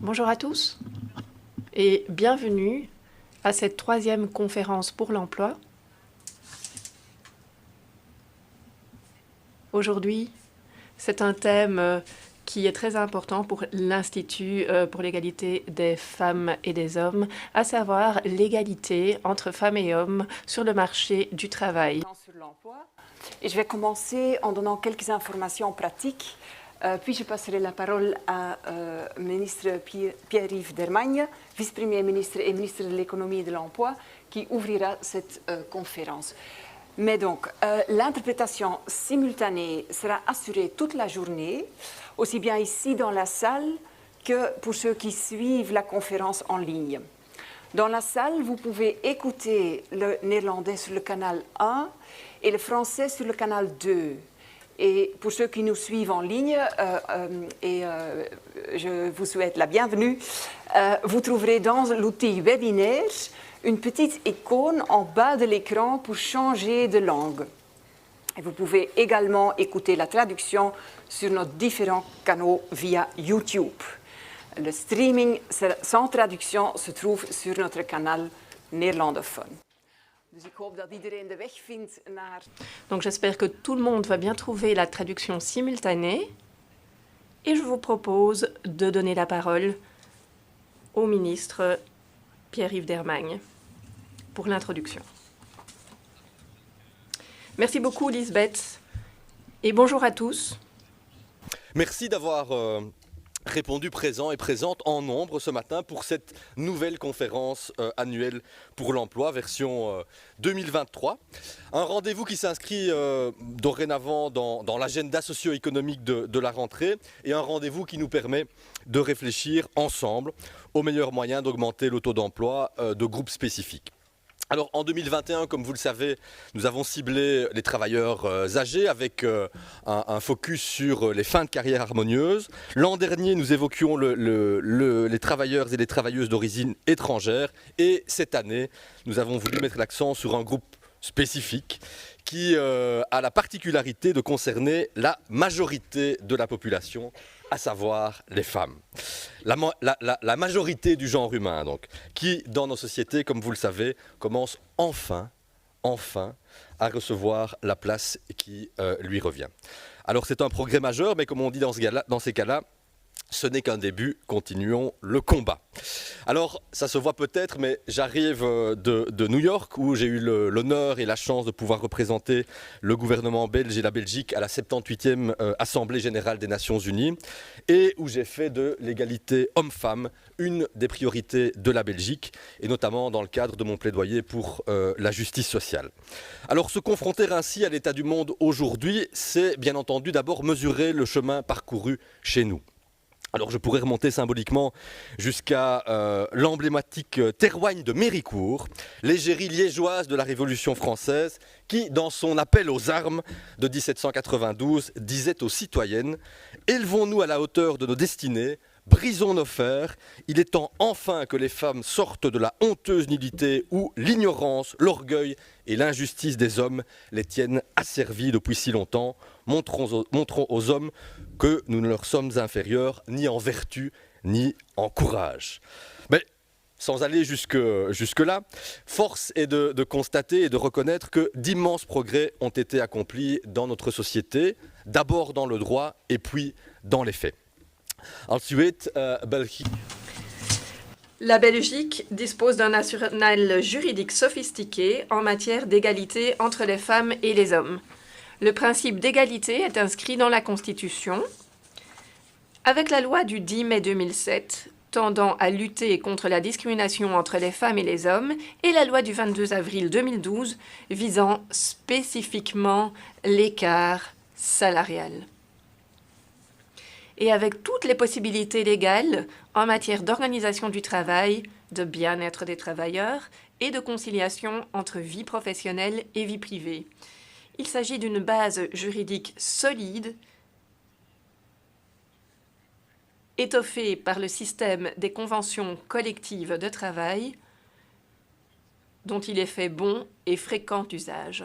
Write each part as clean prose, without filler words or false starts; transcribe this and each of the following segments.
Bonjour à tous et bienvenue à cette troisième conférence pour l'emploi. Aujourd'hui, c'est un thème qui est très important pour l'Institut pour l'égalité des femmes et des hommes, à savoir l'égalité entre femmes et hommes sur le marché du travail. Sur l'emploi. Et je vais commencer en donnant quelques informations pratiques. Puis je passerai la parole à ministre Pierre-Yves Dermagne, vice-premier ministre et ministre de l'économie et de l'emploi, qui ouvrira cette conférence. Mais donc, l'interprétation simultanée sera assurée toute la journée, aussi bien ici dans la salle que pour ceux qui suivent la conférence en ligne. Dans la salle, vous pouvez écouter le néerlandais sur le canal 1 et le français sur le canal 2. Et pour ceux qui nous suivent en ligne, je vous souhaite la bienvenue, vous trouverez dans l'outil webinaire une petite icône en bas de l'écran pour changer de langue. Et vous pouvez également écouter la traduction sur nos différents canaux via YouTube. Le streaming sans traduction se trouve sur notre canal néerlandophone. Donc j'espère que tout le monde va bien trouver la traduction simultanée et je vous propose de donner la parole au ministre Pierre-Yves Dermagne pour l'introduction. Merci beaucoup Lisbeth et bonjour à tous. Merci d'avoir répondu présent et présente en nombre ce matin pour cette nouvelle conférence annuelle pour l'emploi version 2023. Un rendez-vous qui s'inscrit dorénavant dans l'agenda socio-économique de la rentrée et un rendez-vous qui nous permet de réfléchir ensemble aux meilleurs moyens d'augmenter le taux d'emploi de groupes spécifiques. Alors en 2021, comme vous le savez, nous avons ciblé les travailleurs âgés avec un focus sur les fins de carrière harmonieuses. L'an dernier, nous évoquions les travailleurs et les travailleuses d'origine étrangère. Et cette année, nous avons voulu mettre l'accent sur un groupe spécifique qui a la particularité de concerner la majorité de la population, à savoir les femmes. La majorité du genre humain, donc, qui, dans nos sociétés, comme vous le savez, commence enfin à recevoir la place qui lui revient. Alors c'est un progrès majeur, mais comme on dit dans ces cas-là, ce n'est qu'un début, continuons le combat. Alors, ça se voit peut-être, mais j'arrive de New York où j'ai eu l'honneur et la chance de pouvoir représenter le gouvernement belge et la Belgique à la 78e Assemblée Générale des Nations Unies et où j'ai fait de l'égalité homme-femme une des priorités de la Belgique et notamment dans le cadre de mon plaidoyer pour la justice sociale. Alors, se confronter ainsi à l'état du monde aujourd'hui, c'est bien entendu d'abord mesurer le chemin parcouru chez nous. Alors je pourrais remonter symboliquement jusqu'à l'emblématique Théroigne de Méricourt, l'égérie liégeoise de la Révolution française, qui, dans son appel aux armes de 1792, disait aux citoyennes « Élevons-nous à la hauteur de nos destinées, brisons nos fers, il est temps enfin que les femmes sortent de la honteuse nullité où l'ignorance, l'orgueil et l'injustice des hommes les tiennent asservis depuis si longtemps. Montrons aux hommes que nous ne leur sommes inférieurs ni en vertu ni en courage. » Mais sans aller jusque-là, force est de constater et de reconnaître que d'immenses progrès ont été accomplis dans notre société, d'abord dans le droit et puis dans les faits. Ensuite, Belgique. La Belgique dispose d'un arsenal juridique sophistiqué en matière d'égalité entre les femmes et les hommes. Le principe d'égalité est inscrit dans la Constitution. Avec la loi du 10 mai 2007 tendant à lutter contre la discrimination entre les femmes et les hommes et la loi du 22 avril 2012 visant spécifiquement l'écart salarial. Et avec toutes les possibilités légales en matière d'organisation du travail, de bien-être des travailleurs et de conciliation entre vie professionnelle et vie privée. Il s'agit d'une base juridique solide, étoffée par le système des conventions collectives de travail, dont il est fait bon et fréquent usage.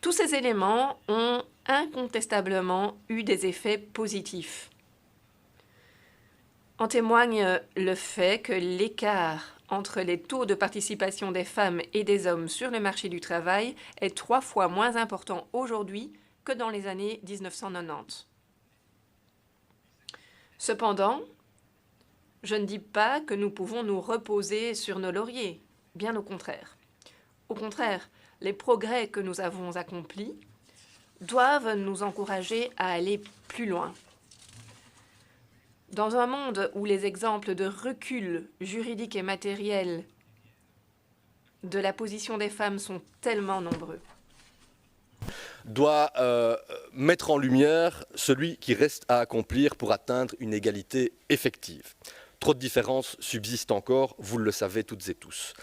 Tous ces éléments ont incontestablement eu des effets positifs En témoigne le fait que l'écart entre les taux de participation des femmes et des hommes sur le marché du travail est 3 fois moins important aujourd'hui que dans les années 1990. Cependant, je ne dis pas que nous pouvons nous reposer sur nos lauriers, bien au contraire. Au contraire, les progrès que nous avons accomplis doivent nous encourager à aller plus loin. Dans un monde où les exemples de recul juridique et matériel de la position des femmes sont tellement nombreux, doit mettre en lumière celui qui reste à accomplir pour atteindre une égalité effective. Trop de différences subsistent encore, vous le savez toutes et tous.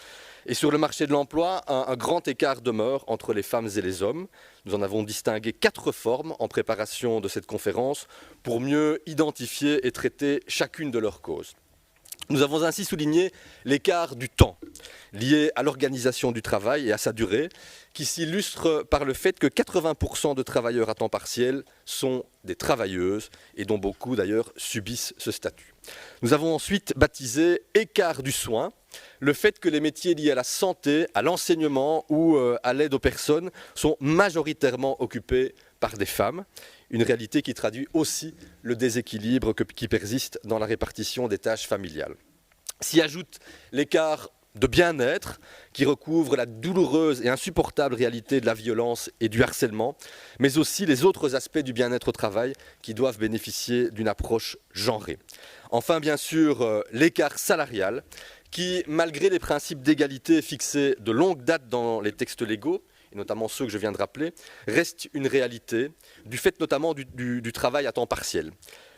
Et sur le marché de l'emploi, un grand écart demeure entre les femmes et les hommes. Nous en avons distingué 4 formes en préparation de cette conférence pour mieux identifier et traiter chacune de leurs causes. Nous avons ainsi souligné l'écart du temps lié à l'organisation du travail et à sa durée, qui s'illustre par le fait que 80% de travailleurs à temps partiel sont des travailleuses et dont beaucoup d'ailleurs subissent ce statut. Nous avons ensuite baptisé écart du soin, le fait que les métiers liés à la santé, à l'enseignement ou à l'aide aux personnes sont majoritairement occupés par des femmes, une réalité qui traduit aussi le déséquilibre qui persiste dans la répartition des tâches familiales. S'y ajoute l'écart de bien-être qui recouvre la douloureuse et insupportable réalité de la violence et du harcèlement, mais aussi les autres aspects du bien-être au travail qui doivent bénéficier d'une approche genrée. Enfin, bien sûr, l'écart salarial qui, malgré les principes d'égalité fixés de longue date dans les textes légaux, et notamment ceux que je viens de rappeler, reste une réalité, du fait notamment du travail à temps partiel,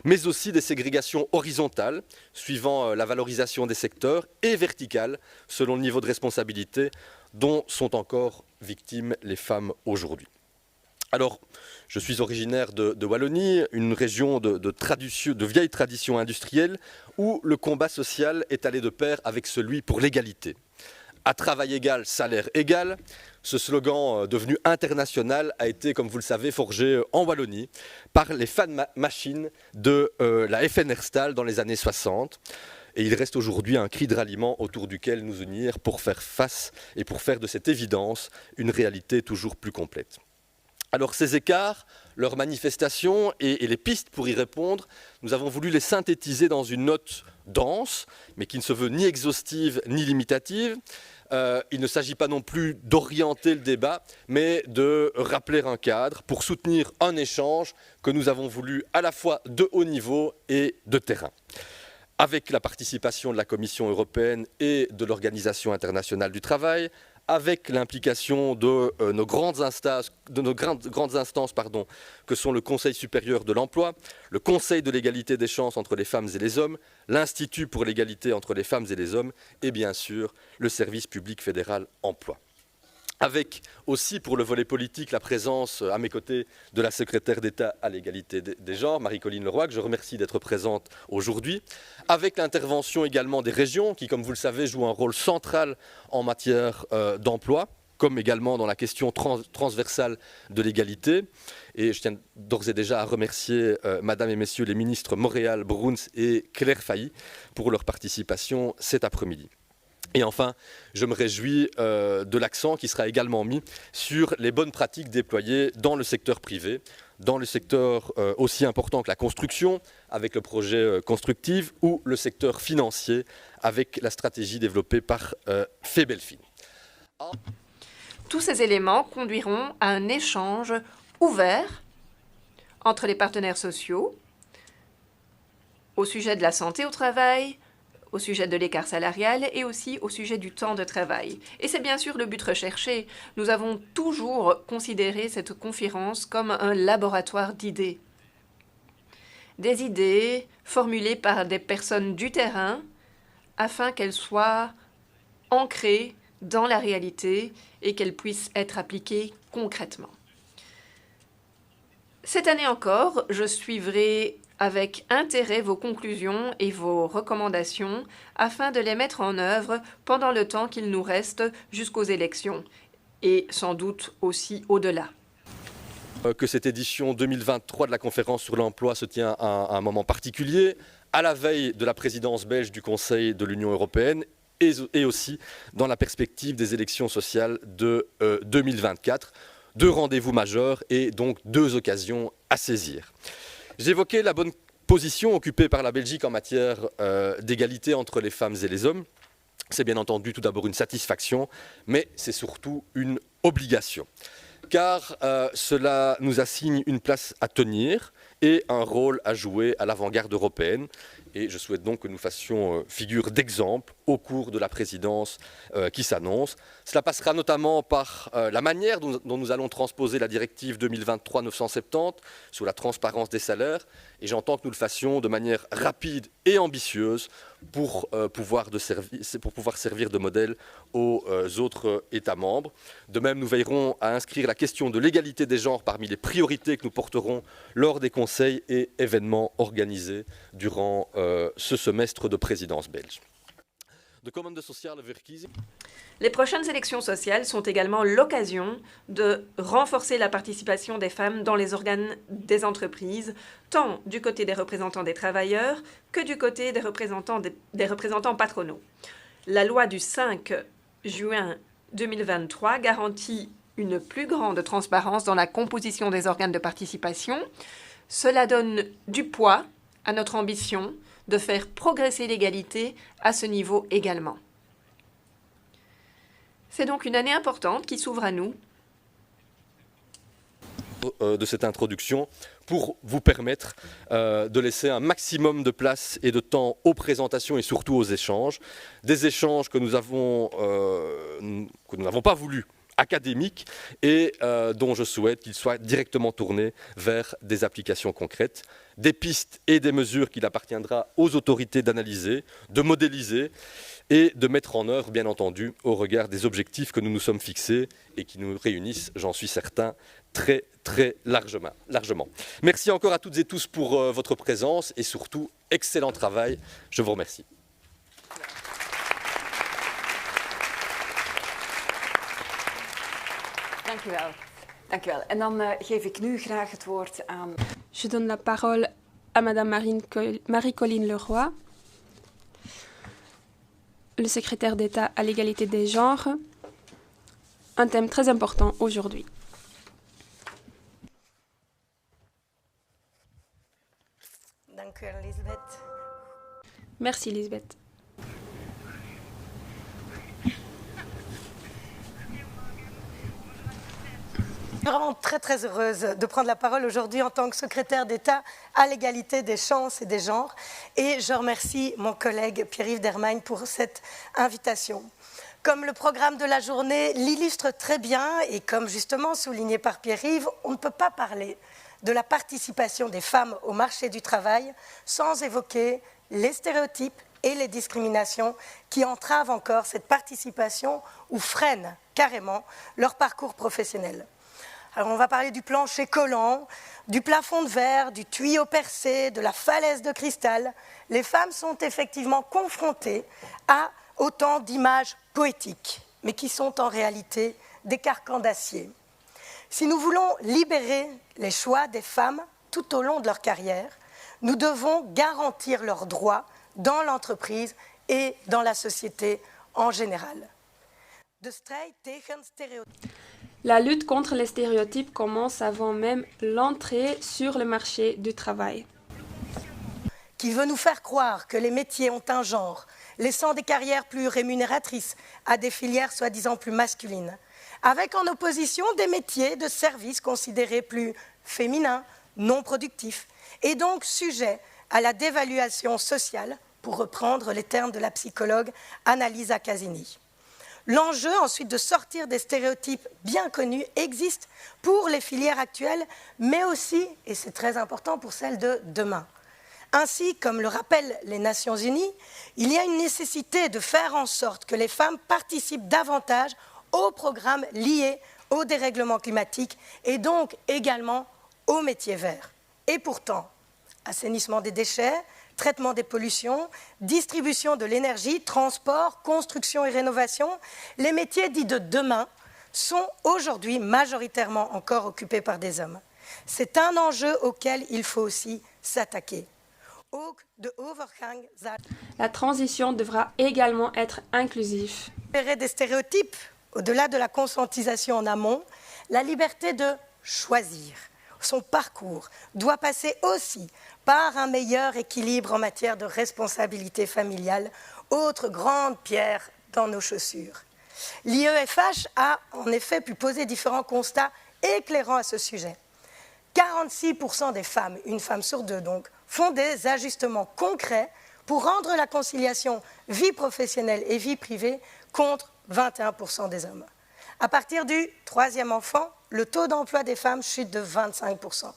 mais aussi des ségrégations horizontales, suivant la valorisation des secteurs, et verticales, selon le niveau de responsabilité, dont sont encore victimes les femmes aujourd'hui. Alors, je suis originaire de Wallonie, une région de vieille tradition industrielle, où le combat social est allé de pair avec celui pour l'égalité. À travail égal, salaire égal. Ce slogan devenu international a été, comme vous le savez, forgé en Wallonie par les fan machines de la FNR Stahl dans les années 60. Et il reste aujourd'hui un cri de ralliement autour duquel nous unir pour faire face et pour faire de cette évidence une réalité toujours plus complète. Alors ces écarts, leurs manifestations et les pistes pour y répondre, nous avons voulu les synthétiser dans une note dense, mais qui ne se veut ni exhaustive ni limitative. Il ne s'agit pas non plus d'orienter le débat, mais de rappeler un cadre pour soutenir un échange que nous avons voulu à la fois de haut niveau et de terrain. Avec la participation de la Commission européenne et de l'Organisation internationale du travail, avec l'implication de nos grandes instances, que sont le Conseil supérieur de l'emploi, le Conseil de l'égalité des chances entre les femmes et les hommes, l'Institut pour l'égalité entre les femmes et les hommes et bien sûr le service public fédéral emploi. Avec aussi pour le volet politique la présence à mes côtés de la secrétaire d'État à l'égalité des genres, Marie-Colline Leroy, que je remercie d'être présente aujourd'hui. Avec l'intervention également des régions qui, comme vous le savez, jouent un rôle central en matière d'emploi, comme également dans la question transversale de l'égalité. Et je tiens d'ores et déjà à remercier Madame et Messieurs les ministres Montréal, Bruns et Claire Failly pour leur participation cet après-midi. Et enfin, je me réjouis de l'accent qui sera également mis sur les bonnes pratiques déployées dans le secteur privé, dans le secteur aussi important que la construction, avec le projet Constructive, ou le secteur financier, avec la stratégie développée par Febelfin. Tous ces éléments conduiront à un échange ouvert entre les partenaires sociaux au sujet de la santé au travail, au sujet de l'écart salarial et aussi au sujet du temps de travail. Et c'est bien sûr le but recherché. Nous avons toujours considéré cette conférence comme un laboratoire d'idées. Des idées formulées par des personnes du terrain afin qu'elles soient ancrées dans la réalité et qu'elles puissent être appliquées concrètement. Cette année encore, je suivrai avec intérêt vos conclusions et vos recommandations afin de les mettre en œuvre pendant le temps qu'il nous reste jusqu'aux élections et sans doute aussi au-delà. Que cette édition 2023 de la conférence sur l'emploi se tient à un moment particulier, à la veille de la présidence belge du Conseil de l'Union européenne et aussi dans la perspective des élections sociales de 2024. 2 rendez-vous majeurs et donc 2 occasions à saisir. J'évoquais la bonne position occupée par la Belgique en matière d'égalité entre les femmes et les hommes. C'est bien entendu tout d'abord une satisfaction, mais c'est surtout une obligation. Car cela nous assigne une place à tenir et un rôle à jouer à l'avant-garde européenne. Et je souhaite donc que nous fassions figure d'exemple au cours de la présidence qui s'annonce. Cela passera notamment par la manière dont nous allons transposer la directive 2023-970 sur la transparence des salaires. Et j'entends que nous le fassions de manière rapide et ambitieuse pour pouvoir servir de modèle aux autres États membres. De même, nous veillerons à inscrire la question de l'égalité des genres parmi les priorités que nous porterons lors des conseils et événements organisés durant ce semestre de présidence belge. Les prochaines élections sociales sont également l'occasion de renforcer la participation des femmes dans les organes des entreprises, tant du côté des représentants des travailleurs que du côté des représentants patronaux. La loi du 5 juin 2023 garantit une plus grande transparence dans la composition des organes de participation. Cela donne du poids à notre ambition de faire progresser l'égalité à ce niveau également. C'est donc une année importante qui s'ouvre à nous. De cette introduction pour vous permettre de laisser un maximum de place et de temps aux présentations et surtout aux échanges. Des échanges que nous n'avons pas voulu académiques et dont je souhaite qu'ils soient directement tournés vers des applications concrètes, des pistes et des mesures qu'il appartiendra aux autorités d'analyser, de modéliser et de mettre en œuvre, bien entendu, au regard des objectifs que nous nous sommes fixés et qui nous réunissent, j'en suis certain, très largement. Merci encore à toutes et tous pour votre présence et surtout, excellent travail. Je vous remercie. Dank u wel. Dank u wel. En dan geef ik nu graag het woord aan... Je donne la parole à Madame Marie-Colline Leroy, le secrétaire d'État à l'égalité des genres, un thème très important aujourd'hui. Dank u wel, Lisbeth. Merci, Lisbeth. Je suis vraiment très heureuse de prendre la parole aujourd'hui en tant que secrétaire d'État à l'égalité des chances et des genres. Et je remercie mon collègue Pierre-Yves Dermagne pour cette invitation. Comme le programme de la journée l'illustre très bien et comme justement souligné par Pierre-Yves, on ne peut pas parler de la participation des femmes au marché du travail sans évoquer les stéréotypes et les discriminations qui entravent encore cette participation ou freinent carrément leur parcours professionnel. Alors on va parler du plancher collant, du plafond de verre, du tuyau percé, de la falaise de cristal. Les femmes sont effectivement confrontées à autant d'images poétiques, mais qui sont en réalité des carcans d'acier. Si nous voulons libérer les choix des femmes tout au long de leur carrière, nous devons garantir leurs droits dans l'entreprise et dans la société en général. De strijd tegen stereotypen. La lutte contre les stéréotypes commence avant même l'entrée sur le marché du travail. Qui veut nous faire croire que les métiers ont un genre, laissant des carrières plus rémunératrices à des filières soi-disant plus masculines, avec en opposition des métiers de services considérés plus féminins, non productifs, et donc sujets à la dévaluation sociale, pour reprendre les termes de la psychologue Annalisa Casini. L'enjeu ensuite de sortir des stéréotypes bien connus existe pour les filières actuelles, mais aussi, et c'est très important, pour celles de demain. Ainsi, comme le rappellent les Nations Unies, il y a une nécessité de faire en sorte que les femmes participent davantage aux programmes liés au dérèglement climatique et donc également aux métiers verts. Et pourtant, assainissement des déchets, traitement des pollutions, distribution de l'énergie, transport, construction et rénovation, les métiers dits de demain sont aujourd'hui majoritairement encore occupés par des hommes. C'est un enjeu auquel il faut aussi s'attaquer. ook de overgang zal La transition devra également être inclusive. libérer des stéréotypes, au-delà de la conscientisation en amont, la liberté de choisir. Son parcours doit passer aussi par un meilleur équilibre en matière de responsabilité familiale, autre grande pierre dans nos chaussures. L'IEFH a en effet pu poser différents constats éclairants à ce sujet. 46% des femmes, une femme sur deux donc, font des ajustements concrets pour rendre la conciliation vie professionnelle et vie privée contre 21% des hommes. À partir du troisième enfant, le taux d'emploi des femmes chute de 25%.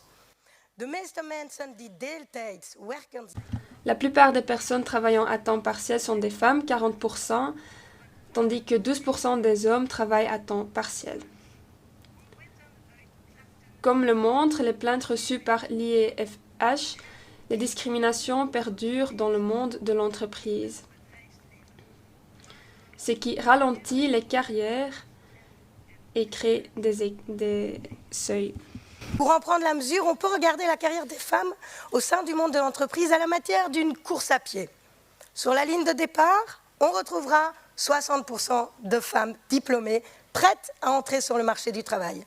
De meeste mensen die deeltijds werken. La plupart des personnes travaillant à temps partiel sont des femmes, 40%, tandis que 12% des hommes travaillent à temps partiel. Comme le montrent les plaintes reçues par l'IEFH, les discriminations perdurent dans le monde de l'entreprise, ce qui ralentit les carrières et crée des seuils. Pour en prendre la mesure, on peut regarder la carrière des femmes au sein du monde de l'entreprise à la matière d'une course à pied. Sur la ligne de départ, on retrouvera 60% de femmes diplômées prêtes à entrer sur le marché du travail.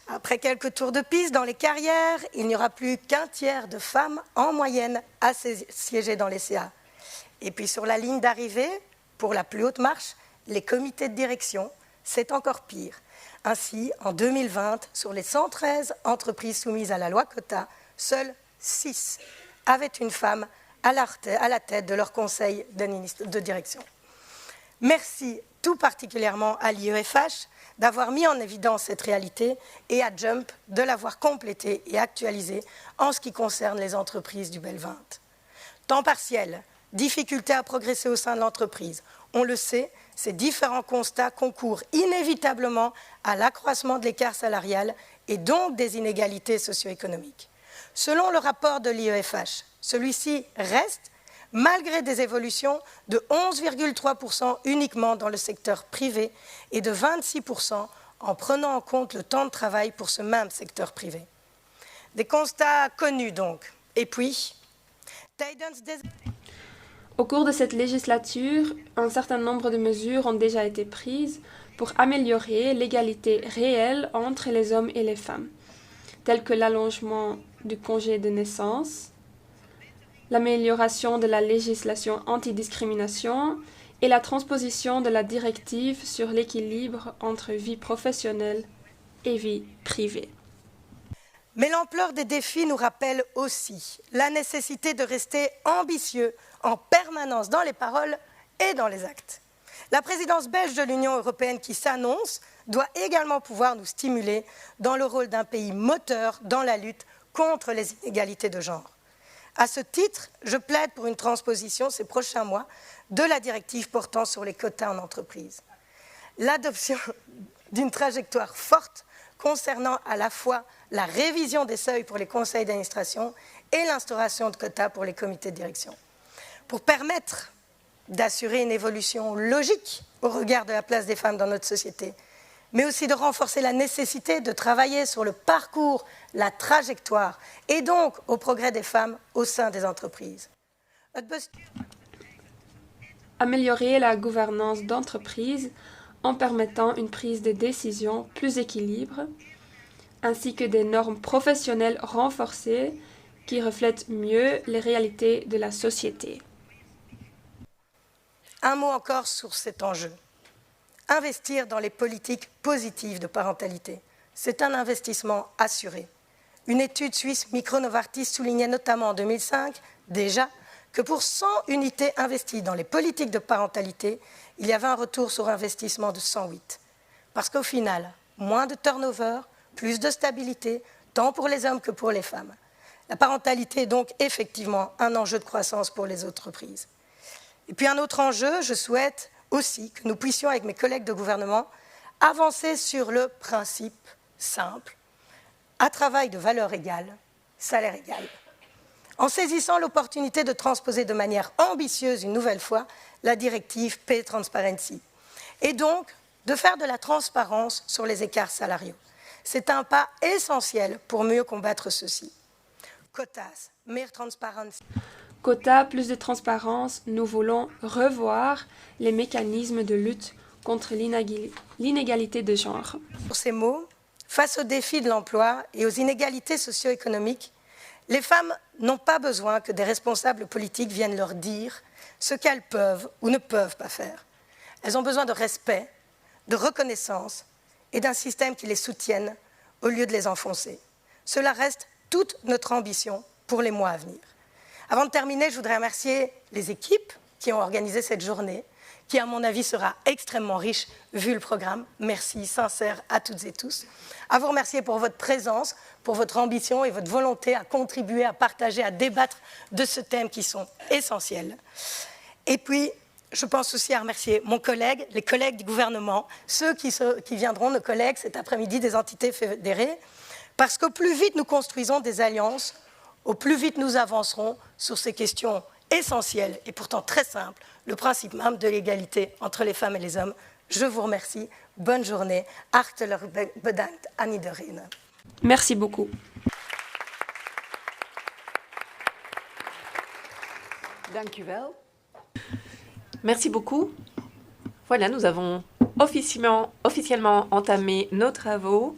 Après quelques tours de piste dans les carrières, il n'y aura plus qu'un tiers de femmes en moyenne à siéger dans les CA. Et puis sur la ligne d'arrivée, pour la plus haute marche, les comités de direction, c'est encore pire. Ainsi, en 2020, sur les 113 entreprises soumises à la loi quota, seules 6 avaient une femme à la tête de leur conseil de direction. Merci tout particulièrement à l'IEFH d'avoir mis en évidence cette réalité et à Jump de l'avoir complétée et actualisée en ce qui concerne les entreprises du Bel 20. Temps partiel, difficulté à progresser au sein de l'entreprise. On le sait, ces différents constats concourent inévitablement à l'accroissement de l'écart salarial et donc des inégalités socio-économiques. Selon le rapport de l'IEFH, celui-ci reste, malgré des évolutions, de 11,3% uniquement dans le secteur privé et de 26% en prenant en compte le temps de travail pour ce même secteur privé. Des constats connus donc. Et puis, au cours de cette législature, un certain nombre de mesures ont déjà été prises pour améliorer l'égalité réelle entre les hommes et les femmes, telles que l'allongement du congé de naissance, l'amélioration de la législation antidiscrimination et la transposition de la directive sur l'équilibre entre vie professionnelle et vie privée. Mais l'ampleur des défis nous rappelle aussi la nécessité de rester ambitieux en permanence dans les paroles et dans les actes. La présidence belge de l'Union européenne qui s'annonce doit également pouvoir nous stimuler dans le rôle d'un pays moteur dans la lutte contre les inégalités de genre. À ce titre, je plaide pour une transposition ces prochains mois de la directive portant sur les quotas en entreprise. L'adoption d'une trajectoire forte concernant à la fois la révision des seuils pour les conseils d'administration et l'instauration de quotas pour les comités de direction. Pour permettre d'assurer une évolution logique au regard de la place des femmes dans notre société, mais aussi de renforcer la nécessité de travailler sur le parcours, la trajectoire et donc au progrès des femmes au sein des entreprises. Améliorer la gouvernance d'entreprise en permettant une prise de décision plus équilibrée, ainsi que des normes professionnelles renforcées qui reflètent mieux les réalités de la société. Un mot encore sur cet enjeu. Investir dans les politiques positives de parentalité, c'est un investissement assuré. Une étude suisse Micro-Novartis soulignait notamment en 2005 déjà que pour 100 unités investies dans les politiques de parentalité, il y avait un retour sur investissement de 108. Parce qu'au final, moins de turnover, plus de stabilité, tant pour les hommes que pour les femmes. La parentalité est donc effectivement un enjeu de croissance pour les entreprises. Et puis un autre enjeu, je souhaite aussi que nous puissions, avec mes collègues de gouvernement, avancer sur le principe simple, à travail de valeur égale, salaire égal. En saisissant l'opportunité de transposer de manière ambitieuse une nouvelle fois la directive Pay Transparency, et donc de faire de la transparence sur les écarts salariaux. C'est un pas essentiel pour mieux combattre ceci. quotas, meer transparantie. Quota, plus de transparence, nous voulons revoir les mécanismes de lutte contre l'inégalité de genre. Pour ces mots, face aux défis de l'emploi et aux inégalités socio-économiques, les femmes n'ont pas besoin que des responsables politiques viennent leur dire ce qu'elles peuvent ou ne peuvent pas faire. Elles ont besoin de respect, de reconnaissance et d'un système qui les soutienne au lieu de les enfoncer. Cela reste toute notre ambition pour les mois à venir. Avant de terminer, je voudrais remercier les équipes qui ont organisé cette journée, qui, à mon avis, sera extrêmement riche vu le programme. Merci sincère à toutes et tous. À vous remercier pour votre présence, pour votre ambition et votre volonté à contribuer, à partager, à débattre de ce thème qui sont essentiels. Et puis, je pense aussi à remercier mon collègue, les collègues du gouvernement, ceux qui viendront, nos collègues cet après-midi des entités fédérées, parce qu'au plus vite nous construisons des alliances, au plus vite nous avancerons sur ces questions essentielles et pourtant très simples, le principe même de l'égalité entre les femmes et les hommes. Je vous remercie. Bonne journée. Hartelijk bedankt aan iedereen. Merci beaucoup. Dank u wel. Merci beaucoup. Voilà, nous avons officiellement entamé nos travaux.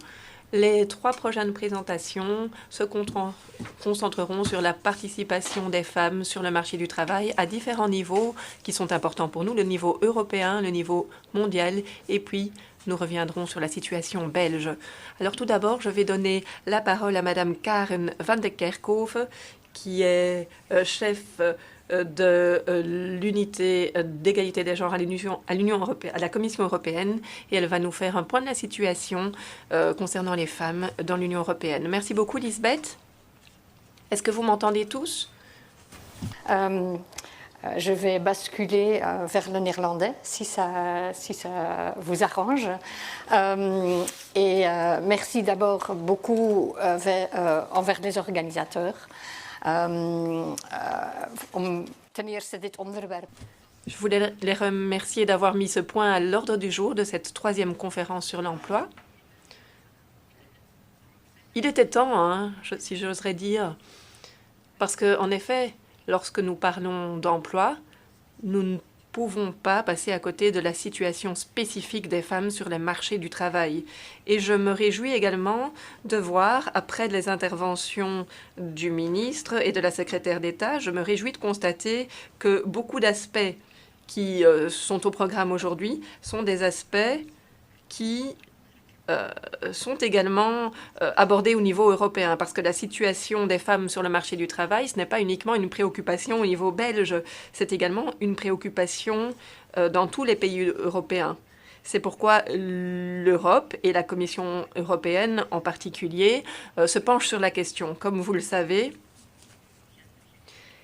Les 3 prochaines présentations se concentreront sur la participation des femmes sur le marché du travail à différents niveaux qui sont importants pour nous, le niveau européen, le niveau mondial, et puis nous reviendrons sur la situation belge. Alors tout d'abord, je vais donner la parole à Madame Karen van de Kerkhoven, qui est chef de l'unité d'égalité des genres à l'Union européenne, à la Commission européenne, et elle va nous faire un point de la situation concernant les femmes dans l'Union européenne. Merci beaucoup, Lisbeth. Est-ce que vous m'entendez tous? Je vais basculer vers le néerlandais, si ça vous arrange. Merci d'abord beaucoup envers les organisateurs. Je voulais les remercier d'avoir mis ce point à l'ordre du jour de cette 3e conférence sur l'emploi. Il était temps, hein, si j'oserais dire, parce qu'en effet, lorsque nous parlons d'emploi, nous ne pouvons pas passer à côté de la situation spécifique des femmes sur les marchés du travail. Et je me réjouis également de voir, après les interventions du ministre et de la secrétaire d'État, je me réjouis de constater que beaucoup d'aspects qui sont au programme aujourd'hui sont des aspects qui sont également abordés au niveau européen, parce que la situation des femmes sur le marché du travail, ce n'est pas uniquement une préoccupation au niveau belge, c'est également une préoccupation dans tous les pays européens. C'est pourquoi l'Europe et la Commission européenne en particulier se penchent sur la question. Comme vous le savez,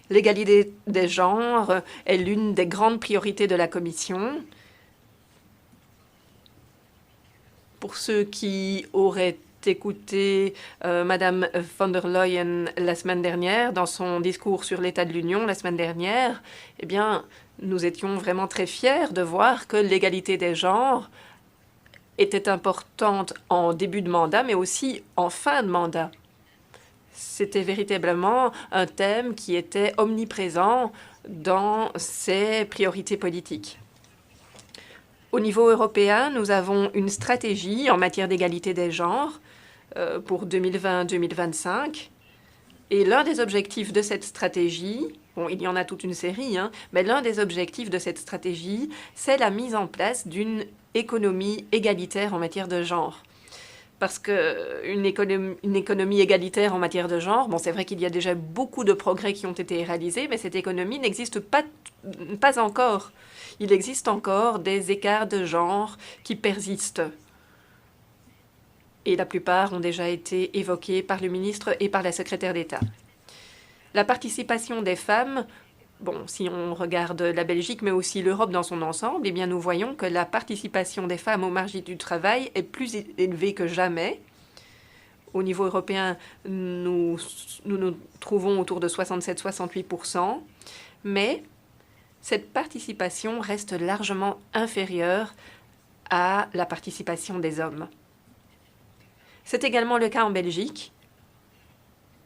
l'égalité des genres est l'une des grandes priorités de la Commission. Pour ceux qui auraient écouté Madame von der Leyen la semaine dernière, dans son discours sur l'état de l'Union la semaine dernière, eh bien, nous étions vraiment très fiers de voir que l'égalité des genres était importante en début de mandat, mais aussi en fin de mandat. C'était véritablement un thème qui était omniprésent dans ses priorités politiques. Au niveau européen, nous avons une stratégie en matière d'égalité des genres pour 2020-2025. Et l'un des objectifs de cette stratégie, bon, il y en a toute une série, mais l'un des objectifs de cette stratégie, c'est la mise en place d'une économie égalitaire en matière de genre. Parce qu'une économie égalitaire en matière de genre, bon, c'est vrai qu'il y a déjà beaucoup de progrès qui ont été réalisés, mais cette économie n'existe pas encore. Il existe encore des écarts de genre qui persistent. Et la plupart ont déjà été évoqués par le ministre et par la secrétaire d'État. La participation des femmes, bon, si on regarde la Belgique, mais aussi l'Europe dans son ensemble, eh bien, nous voyons que la participation des femmes au marché du travail est plus élevée que jamais. Au niveau européen, nous nous trouvons autour de 67-68%, mais cette participation reste largement inférieure à la participation des hommes. C'est également le cas en Belgique.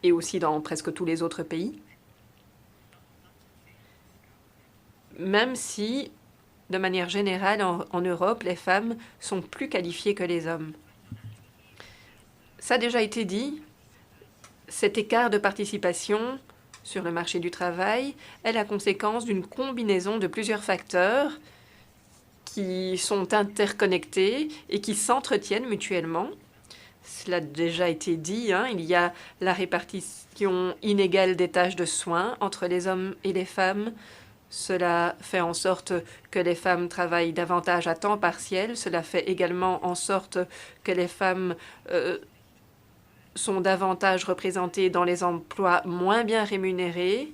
et aussi dans presque tous les autres pays. Même si, de manière générale, en Europe, les femmes sont plus qualifiées que les hommes. Ça a déjà été dit, cet écart de participation sur le marché du travail est la conséquence d'une combinaison de plusieurs facteurs qui sont interconnectés et qui s'entretiennent mutuellement. Cela a déjà été dit, il y a la répartition inégale des tâches de soins entre les hommes et les femmes. Cela fait en sorte que les femmes travaillent davantage à temps partiel. Cela fait également en sorte que les femmes sont davantage représentées dans les emplois moins bien rémunérés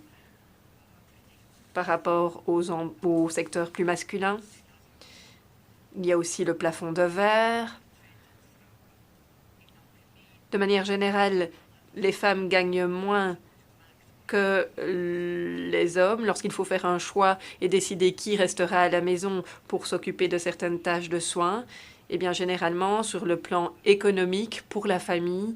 par rapport au secteur plus masculin. Il y a aussi le plafond de verre. De manière générale, les femmes gagnent moins que les hommes lorsqu'il faut faire un choix et décider qui restera à la maison pour s'occuper de certaines tâches de soins. Eh bien, généralement, sur le plan économique, pour la famille,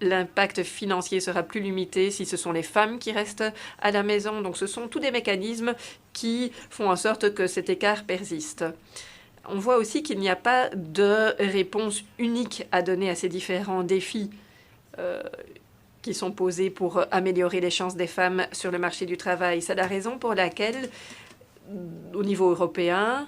l'impact financier sera plus limité si ce sont les femmes qui restent à la maison. Donc, ce sont tous des mécanismes qui font en sorte que cet écart persiste. On voit aussi qu'il n'y a pas de réponse unique à donner à ces différents défis qui sont posés pour améliorer les chances des femmes sur le marché du travail. C'est la raison pour laquelle, au niveau européen,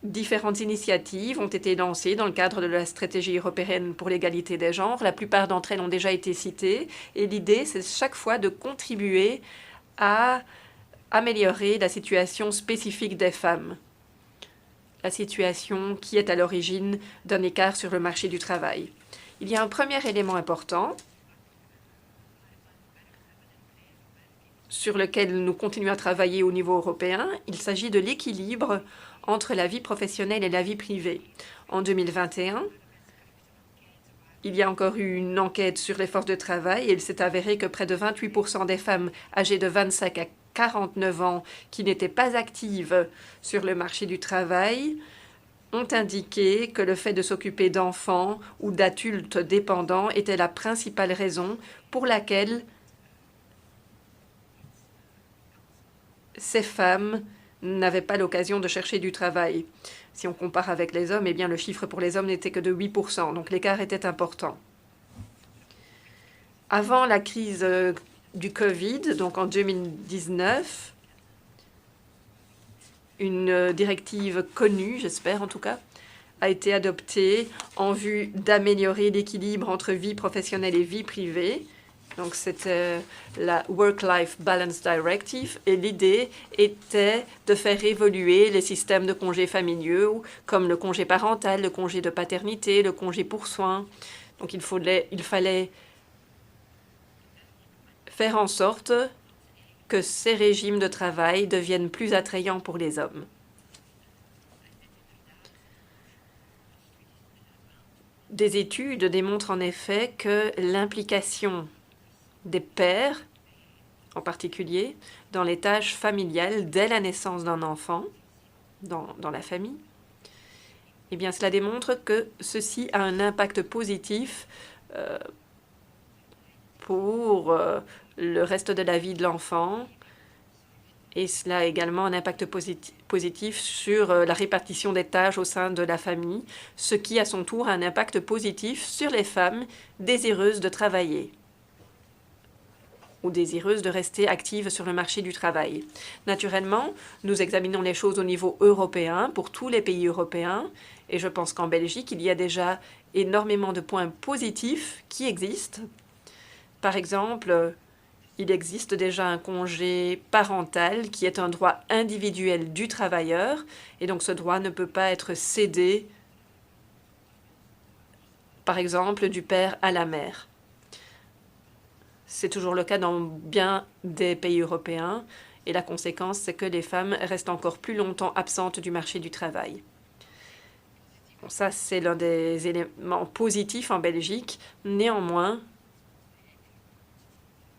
différentes initiatives ont été lancées dans le cadre de la stratégie européenne pour l'égalité des genres. La plupart d'entre elles ont déjà été citées. Et l'idée, c'est chaque fois de contribuer à améliorer la situation spécifique des femmes. La situation qui est à l'origine d'un écart sur le marché du travail. Il y a un premier élément important sur lequel nous continuons à travailler au niveau européen. Il s'agit de l'équilibre entre la vie professionnelle et la vie privée. En 2021, il y a encore eu une enquête sur les forces de travail et il s'est avéré que près de 28% des femmes âgées de 25 à 49 ans qui n'étaient pas actives sur le marché du travail ont indiqué que le fait de s'occuper d'enfants ou d'adultes dépendants était la principale raison pour laquelle ces femmes n'avaient pas l'occasion de chercher du travail. Si on compare avec les hommes, eh bien le chiffre pour les hommes n'était que de 8%, donc l'écart était important. Avant la crise du Covid, donc en 2019, une directive connue, j'espère en tout cas, a été adoptée en vue d'améliorer l'équilibre entre vie professionnelle et vie privée. Donc c'était la Work-Life Balance Directive et l'idée était de faire évoluer les systèmes de congés familiaux comme le congé parental, le congé de paternité, le congé pour soins. Donc il fallait faire en sorte que ces régimes de travail deviennent plus attrayants pour les hommes. Des études démontrent en effet que l'implication des pères, en particulier, dans les tâches familiales dès la naissance d'un enfant, dans la famille, eh bien, cela démontre que ceci a un impact positif pour le reste de la vie de l'enfant. Et cela a également un impact positif sur la répartition des tâches au sein de la famille, ce qui, à son tour, a un impact positif sur les femmes désireuses de travailler ou désireuses de rester actives sur le marché du travail. Naturellement, nous examinons les choses au niveau européen, pour tous les pays européens, et je pense qu'en Belgique, il y a déjà énormément de points positifs qui existent. Par exemple, il existe déjà un congé parental qui est un droit individuel du travailleur, et donc ce droit ne peut pas être cédé, par exemple, du père à la mère. C'est toujours le cas dans bien des pays européens, et la conséquence, c'est que les femmes restent encore plus longtemps absentes du marché du travail. Bon, ça, c'est l'un des éléments positifs en Belgique. Néanmoins,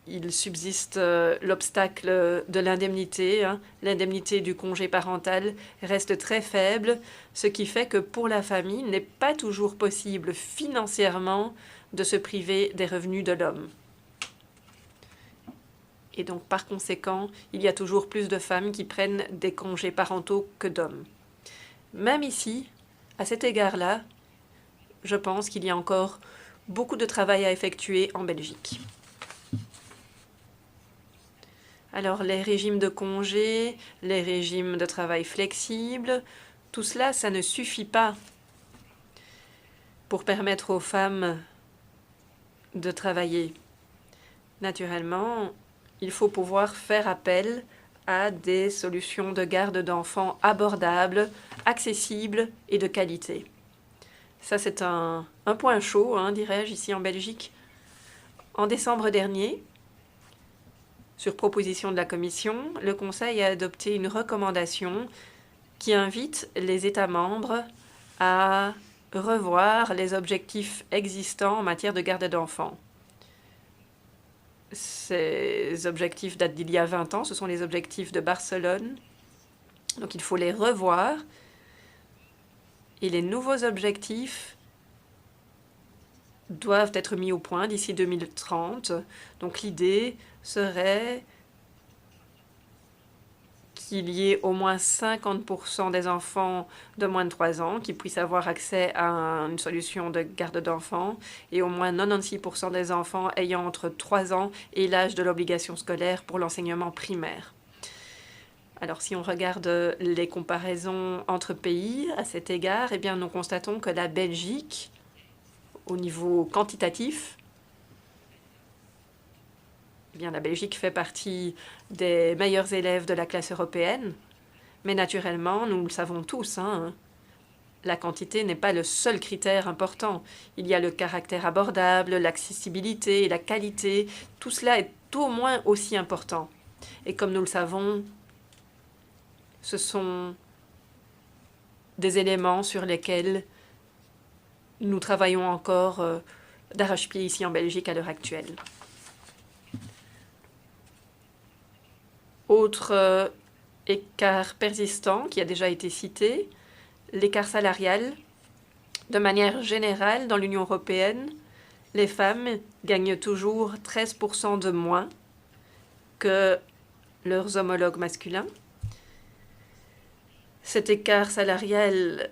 il subsiste l'obstacle de l'indemnité. L'indemnité du congé parental reste très faible, ce qui fait que pour la famille, il n'est pas toujours possible financièrement de se priver des revenus de l'homme. Et donc, par conséquent, il y a toujours plus de femmes qui prennent des congés parentaux que d'hommes. Même ici, à cet égard-là, je pense qu'il y a encore beaucoup de travail à effectuer en Belgique. Alors, les régimes de congés, les régimes de travail flexibles, tout cela, ça ne suffit pas pour permettre aux femmes de travailler. Naturellement, il faut pouvoir faire appel à des solutions de garde d'enfants abordables, accessibles et de qualité. Ça, c'est un point chaud, dirais-je, ici en Belgique. En décembre dernier, sur proposition de la Commission, le Conseil a adopté une recommandation qui invite les États membres à revoir les objectifs existants en matière de garde d'enfants. Ces objectifs datent d'il y a 20 ans, ce sont les objectifs de Barcelone. Donc il faut les revoir. Et les nouveaux objectifs doivent être mis au point d'ici 2030. Donc l'idée serait qu'il y ait au moins 50% des enfants de moins de 3 ans qui puissent avoir accès à une solution de garde d'enfants et au moins 96% des enfants ayant entre 3 ans et l'âge de l'obligation scolaire pour l'enseignement primaire. Alors, si on regarde les comparaisons entre pays à cet égard, eh bien, nous constatons que la Belgique, au niveau quantitatif, eh bien, la Belgique fait partie des meilleurs élèves de la classe européenne, mais naturellement, nous le savons tous, la quantité n'est pas le seul critère important. Il y a le caractère abordable, l'accessibilité et la qualité. Tout cela est au moins aussi important. Et comme nous le savons, ce sont des éléments sur lesquels nous travaillons encore d'arrache-pied ici en Belgique à l'heure actuelle. Autre écart persistant qui a déjà été cité, l'écart salarial. De manière générale, dans l'Union européenne, les femmes gagnent toujours 13% de moins que leurs homologues masculins. Cet écart salarial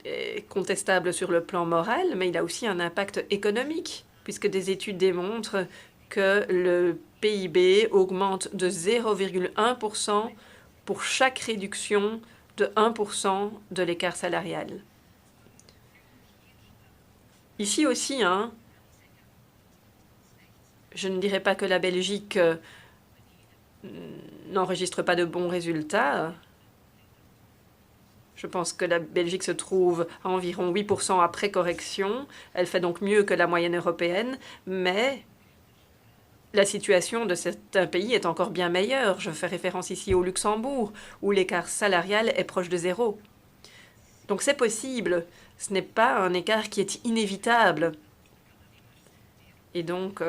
est contestable sur le plan moral, mais il a aussi un impact économique, puisque des études démontrent que le PIB augmente de 0,1% pour chaque réduction de 1% de l'écart salarial. Ici aussi, je ne dirais pas que la Belgique n'enregistre pas de bons résultats. Je pense que la Belgique se trouve à environ 8% après correction. Elle fait donc mieux que la moyenne européenne, mais la situation de certains pays est encore bien meilleure. Je fais référence ici au Luxembourg, où l'écart salarial est proche de 0. Donc c'est possible. Ce n'est pas un écart qui est inévitable. Et donc,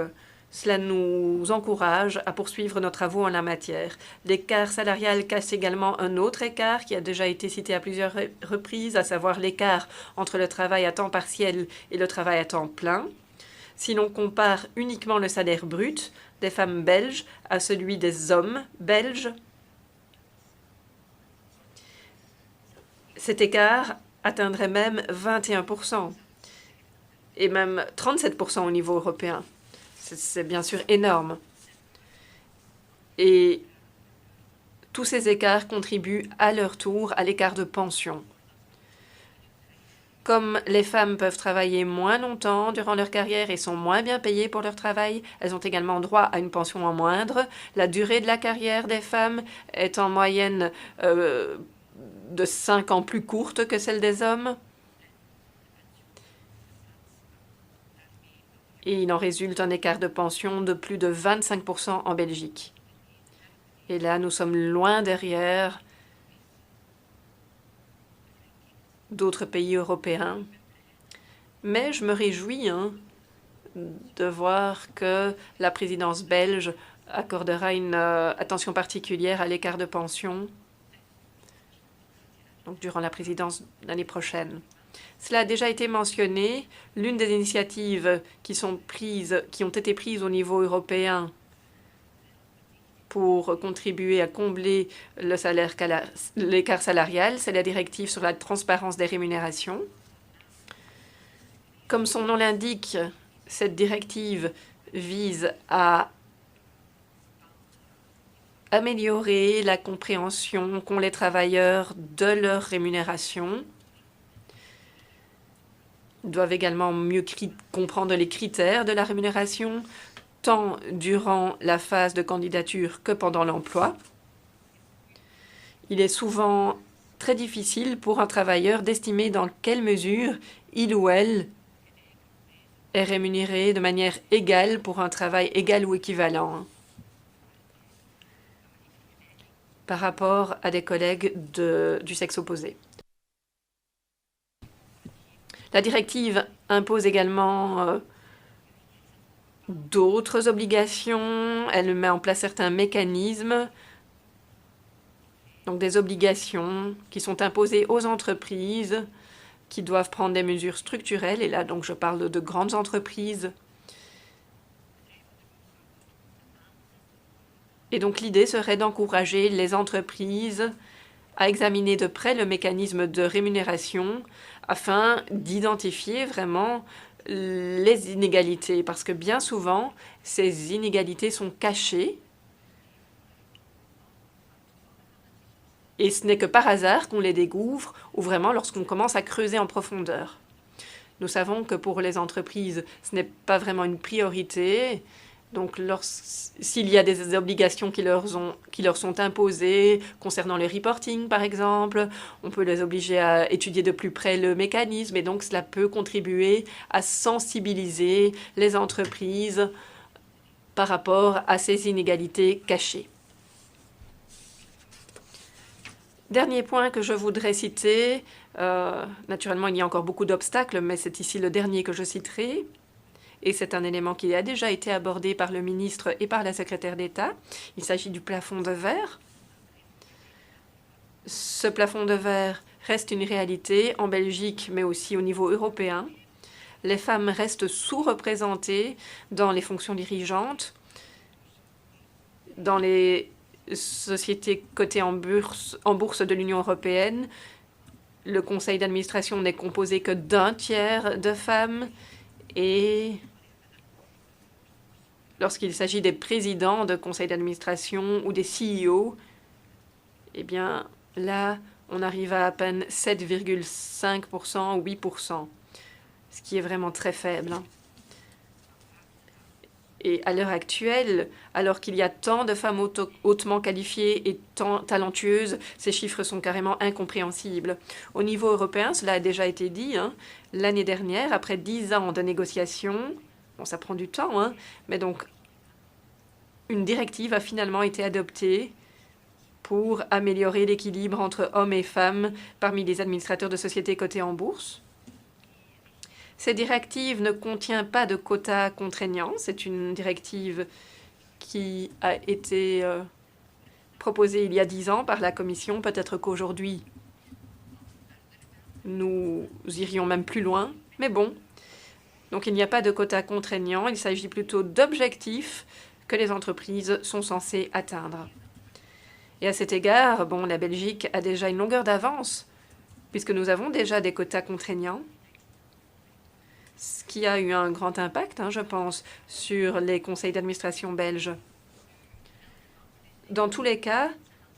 cela nous encourage à poursuivre nos travaux en la matière. L'écart salarial cache également un autre écart qui a déjà été cité à plusieurs reprises, à savoir l'écart entre le travail à temps partiel et le travail à temps plein. Si l'on compare uniquement le salaire brut des femmes belges à celui des hommes belges, cet écart atteindrait même 21% et même 37% au niveau européen. C'est bien sûr énorme. Et tous ces écarts contribuent à leur tour à l'écart de pension. Comme les femmes peuvent travailler moins longtemps durant leur carrière et sont moins bien payées pour leur travail, elles ont également droit à une pension en moindre. La durée de la carrière des femmes est en moyenne de 5 ans plus courte que celle des hommes. Et il en résulte un écart de pension de plus de 25% en Belgique. Et là, nous sommes loin derrière d'autres pays européens. Mais je me réjouis de voir que la présidence belge accordera une attention particulière à l'écart de pension, donc durant la présidence l'année prochaine. Cela a déjà été mentionné. L'une des initiatives qui ont été prises au niveau européen pour contribuer à combler l'écart salarial, c'est la directive sur la transparence des rémunérations. Comme son nom l'indique, cette directive vise à améliorer la compréhension qu'ont les travailleurs de leur rémunération. Ils doivent également mieux comprendre les critères de la rémunération, tant durant la phase de candidature que pendant l'emploi. Il est souvent très difficile pour un travailleur d'estimer dans quelle mesure il ou elle est rémunéré de manière égale pour un travail égal ou équivalent par rapport à des collègues du sexe opposé. La directive impose également d'autres obligations. Elle met en place certains mécanismes, donc des obligations qui sont imposées aux entreprises qui doivent prendre des mesures structurelles. Et là, donc, je parle de grandes entreprises. Et donc, l'idée serait d'encourager les entreprises à examiner de près le mécanisme de rémunération afin d'identifier vraiment les inégalités, parce que bien souvent, ces inégalités sont cachées et ce n'est que par hasard qu'on les découvre ou vraiment lorsqu'on commence à creuser en profondeur. Nous savons que pour les entreprises, ce n'est pas vraiment une priorité. Donc, s'il y a des obligations qui leur sont imposées concernant le reporting, par exemple, on peut les obliger à étudier de plus près le mécanisme et donc cela peut contribuer à sensibiliser les entreprises par rapport à ces inégalités cachées. Dernier point que je voudrais citer, naturellement il y a encore beaucoup d'obstacles, mais c'est ici le dernier que je citerai. Et c'est un élément qui a déjà été abordé par le ministre et par la secrétaire d'État. Il s'agit du plafond de verre. Ce plafond de verre reste une réalité en Belgique, mais aussi au niveau européen. Les femmes restent sous-représentées dans les fonctions dirigeantes, dans les sociétés cotées en bourse de l'Union européenne. Le conseil d'administration n'est composé que d'un tiers de femmes. Et lorsqu'il s'agit des présidents de conseils d'administration ou des CEO, eh bien là, on arrive à peine 7,5% ou 8%, ce qui est vraiment très faible. Et à l'heure actuelle, alors qu'il y a tant de femmes hautement qualifiées et tant talentueuses, ces chiffres sont carrément incompréhensibles. Au niveau européen, cela a déjà été dit, l'année dernière, après 10 ans de négociations, bon, ça prend du temps, mais donc une directive a finalement été adoptée pour améliorer l'équilibre entre hommes et femmes parmi les administrateurs de sociétés cotées en bourse. Cette directive ne contient pas de quotas contraignants. C'est une directive qui a été proposée il y a 10 ans par la Commission. Peut-être qu'aujourd'hui, nous irions même plus loin. Mais bon, donc il n'y a pas de quotas contraignants. Il s'agit plutôt d'objectifs que les entreprises sont censées atteindre. Et à cet égard, bon, la Belgique a déjà une longueur d'avance, puisque nous avons déjà des quotas contraignants, ce qui a eu un grand impact, je pense, sur les conseils d'administration belges. Dans tous les cas,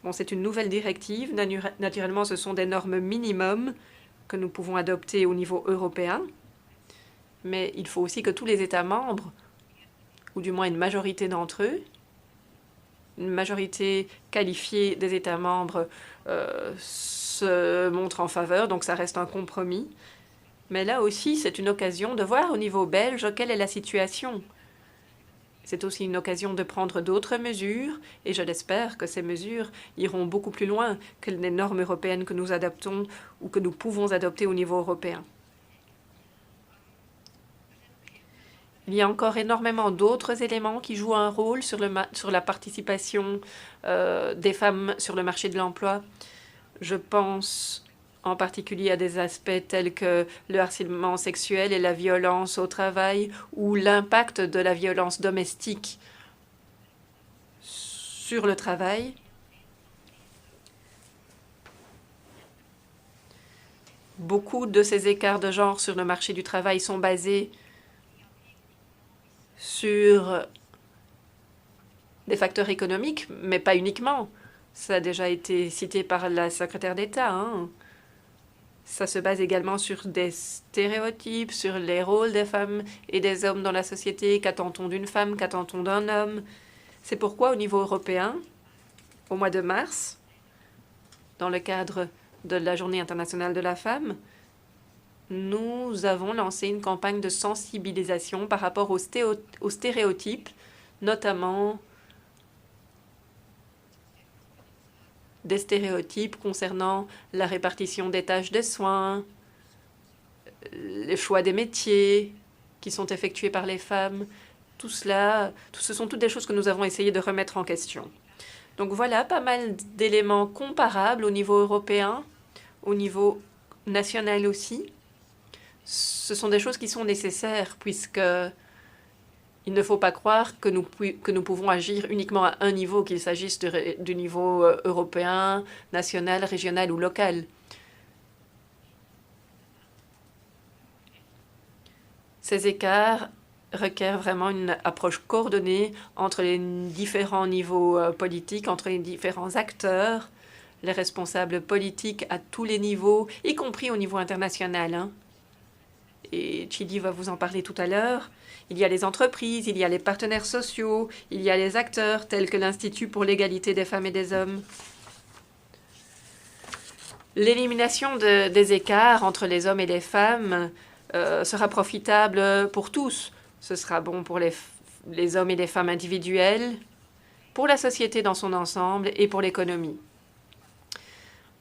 bon, c'est une nouvelle directive. Naturellement, ce sont des normes minimums que nous pouvons adopter au niveau européen. Mais il faut aussi que tous les États membres, ou du moins une majorité d'entre eux, une majorité qualifiée des États membres se montre en faveur. Donc ça reste un compromis. Mais là aussi, c'est une occasion de voir au niveau belge quelle est la situation. C'est aussi une occasion de prendre d'autres mesures, et je l'espère que ces mesures iront beaucoup plus loin que les normes européennes que nous adoptons ou que nous pouvons adopter au niveau européen. Il y a encore énormément d'autres éléments qui jouent un rôle sur la participation des femmes sur le marché de l'emploi. Je pense en particulier à des aspects tels que le harcèlement sexuel et la violence au travail ou l'impact de la violence domestique sur le travail. Beaucoup de ces écarts de genre sur le marché du travail sont basés sur des facteurs économiques, mais pas uniquement. Ça a déjà été cité par la secrétaire d'État, hein. Ça se base également sur des stéréotypes, sur les rôles des femmes et des hommes dans la société. Qu'attend-on d'une femme? Qu'attend-on d'un homme? C'est pourquoi, au niveau européen, au mois de mars, dans le cadre de la Journée internationale de la femme, nous avons lancé une campagne de sensibilisation par rapport aux stéréotypes, notamment des stéréotypes concernant la répartition des tâches de soins, les choix des métiers qui sont effectués par les femmes. Tout cela, ce sont toutes des choses que nous avons essayé de remettre en question. Donc voilà, pas mal d'éléments comparables au niveau européen, au niveau national aussi. Ce sont des choses qui sont nécessaires puisque il ne faut pas croire que nous pouvons agir uniquement à un niveau, qu'il s'agisse du niveau européen, national, régional ou local. Ces écarts requièrent vraiment une approche coordonnée entre les différents niveaux politiques, entre les différents acteurs, les responsables politiques à tous les niveaux, y compris au niveau international, hein. Et Chidi va vous en parler tout à l'heure. Il y a les entreprises, il y a les partenaires sociaux, il y a les acteurs tels que l'Institut pour l'égalité des femmes et des hommes. L'élimination des écarts entre les hommes et les femmes sera profitable pour tous. Ce sera bon pour les hommes et les femmes individuels, pour la société dans son ensemble et pour l'économie.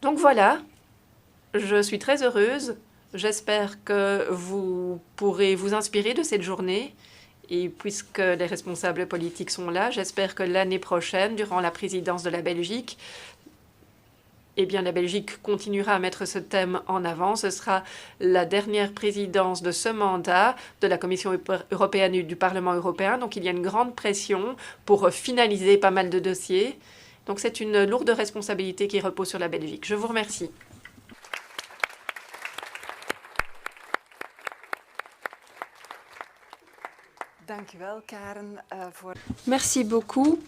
Donc voilà, je suis très heureuse. J'espère que vous pourrez vous inspirer de cette journée. Et puisque les responsables politiques sont là, j'espère que l'année prochaine, durant la présidence de la Belgique, eh bien, la Belgique continuera à mettre ce thème en avant. Ce sera la dernière présidence de ce mandat de la Commission européenne et du Parlement européen. Donc, il y a une grande pression pour finaliser pas mal de dossiers. Donc, c'est une lourde responsabilité qui repose sur la Belgique. Je vous remercie. Merci beaucoup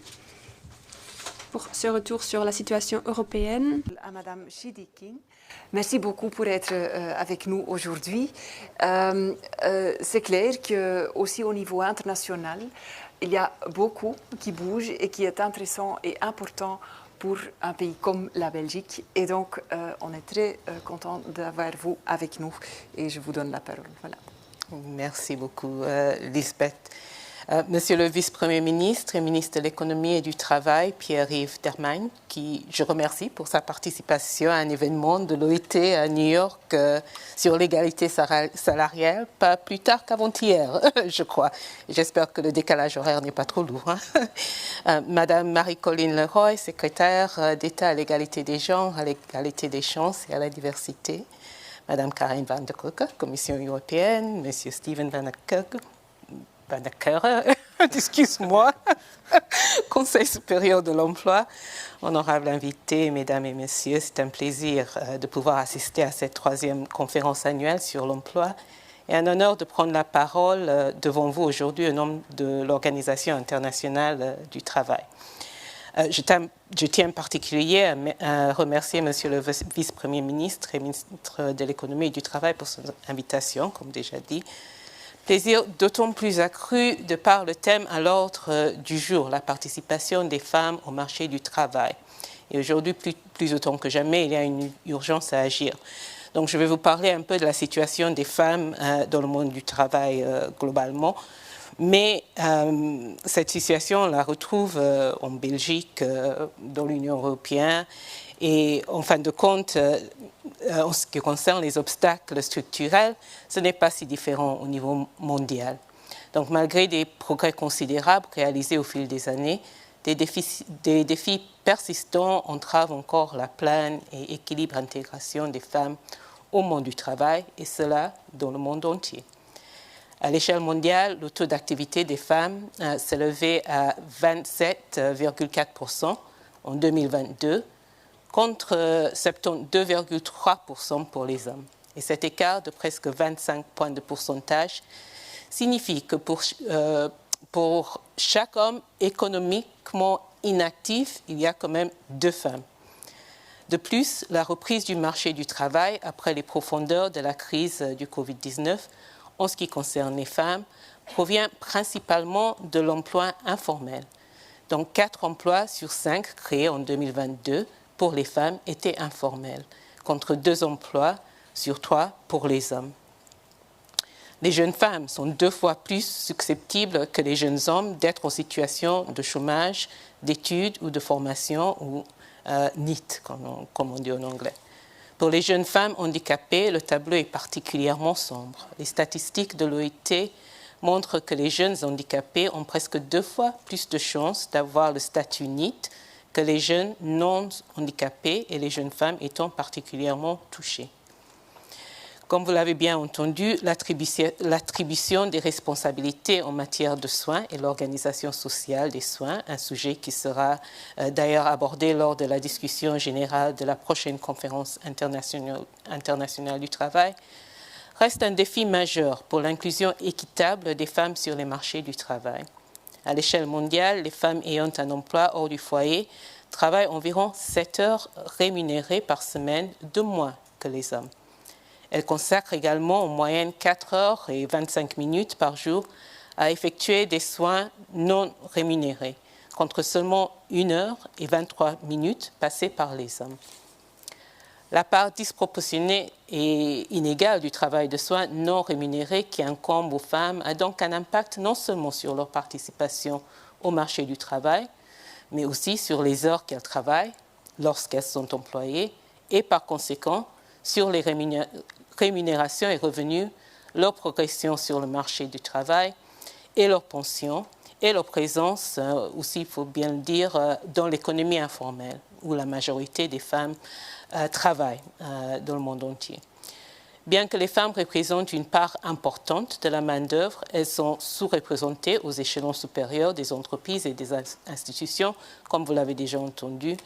pour ce retour sur la situation européenne. À Madame Chidi King. Merci beaucoup pour être avec nous aujourd'hui. C'est clair qu'aussi au niveau international, il y a beaucoup qui bouge et qui est intéressant et important pour un pays comme la Belgique. Et donc, on est très content d'avoir vous avec nous. Et je vous donne la parole. Voilà. Merci beaucoup, Lisbeth. Monsieur le vice-premier ministre et ministre de l'économie et du travail, Pierre-Yves Dermagne, qui je remercie pour sa participation à un événement de l'OIT à New York sur l'égalité salariale, pas plus tard qu'avant-hier, je crois. J'espère que le décalage horaire n'est pas trop lourd, hein. Madame Marie-Colline Leroy, secrétaire d'État à l'égalité des genres, à l'égalité des chances et à la diversité. Madame Karin van der Koeken, Commission européenne, Monsieur Steven van der Keuren, excuse-moi, Conseil supérieur de l'emploi. Honorables invités, mesdames et messieurs, c'est un plaisir de pouvoir assister à cette 3e conférence annuelle sur l'emploi et un honneur de prendre la parole devant vous aujourd'hui au nom de l'Organisation internationale du travail. Je tiens en particulier à remercier Monsieur le vice-premier ministre et ministre de l'économie et du travail pour son invitation, comme déjà dit. Plaisir d'autant plus accru de par le thème à l'ordre du jour, la participation des femmes au marché du travail. Et aujourd'hui, plus autant que jamais, il y a une urgence à agir. Donc, je vais vous parler un peu de la situation des femmes dans le monde du travail globalement. Mais cette situation, on la retrouve en Belgique, dans l'Union européenne. Et en fin de compte, en ce qui concerne les obstacles structurels, ce n'est pas si différent au niveau mondial. Donc malgré des progrès considérables réalisés au fil des années, des défis persistants entravent encore la pleine et équilibre intégration des femmes au monde du travail, et cela dans le monde entier. À l'échelle mondiale, le taux d'activité des femmes s'est levé à 27,4% en 2022, contre 72,3% pour les hommes. Et cet écart de presque 25 points de pourcentage signifie que pour chaque homme économiquement inactif, il y a quand même 2 femmes. De plus, la reprise du marché du travail après les profondeurs de la crise du Covid-19, en ce qui concerne les femmes, provient principalement de l'emploi informel. Donc 4 emplois sur 5 créés en 2022 pour les femmes étaient informels, contre 2 emplois sur 3 pour les hommes. Les jeunes femmes sont 2 fois plus susceptibles que les jeunes hommes d'être en situation de chômage, d'études ou de formation, ou NEET, comme on dit en anglais. Pour les jeunes femmes handicapées, le tableau est particulièrement sombre. Les statistiques de l'OIT montrent que les jeunes handicapés ont presque 2 fois plus de chances d'avoir le statut NEET que les jeunes non handicapés, et les jeunes femmes étant particulièrement touchées. Comme vous l'avez bien entendu, l'attribution des responsabilités en matière de soins et l'organisation sociale des soins, un sujet qui sera d'ailleurs abordé lors de la discussion générale de la prochaine conférence internationale du travail, reste un défi majeur pour l'inclusion équitable des femmes sur les marchés du travail. À l'échelle mondiale, les femmes ayant un emploi hors du foyer travaillent environ 7 heures rémunérées par semaine de moins que les hommes. Elles consacrent également en moyenne 4 heures et 25 minutes par jour à effectuer des soins non rémunérés, contre seulement 1 heure et 23 minutes passées par les hommes. La part disproportionnée et inégale du travail de soins non rémunéré qui incombe aux femmes a donc un impact non seulement sur leur participation au marché du travail, mais aussi sur les heures qu'elles travaillent lorsqu'elles sont employées et par conséquent sur les rémunérations et revenus, leur progression sur le marché du travail et leur pension et leur présence aussi, il faut bien le dire, dans l'économie informelle où la majorité des femmes travaillent dans le monde entier. Bien que les femmes représentent une part importante de la main-d'œuvre, elles sont sous-représentées aux échelons supérieurs des entreprises et des institutions, comme vous l'avez déjà entendu.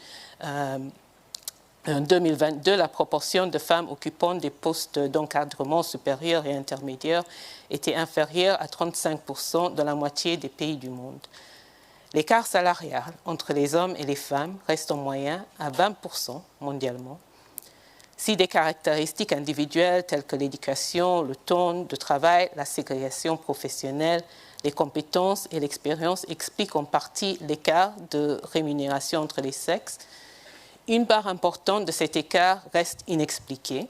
En 2022, la proportion de femmes occupant des postes d'encadrement supérieur et intermédiaire était inférieure à 35% dans la moitié des pays du monde. L'écart salarial entre les hommes et les femmes reste en moyenne à 20% mondialement. Si des caractéristiques individuelles telles que l'éducation, le temps de travail, la ségrégation professionnelle, les compétences et l'expérience expliquent en partie l'écart de rémunération entre les sexes, une part importante de cet écart reste inexpliquée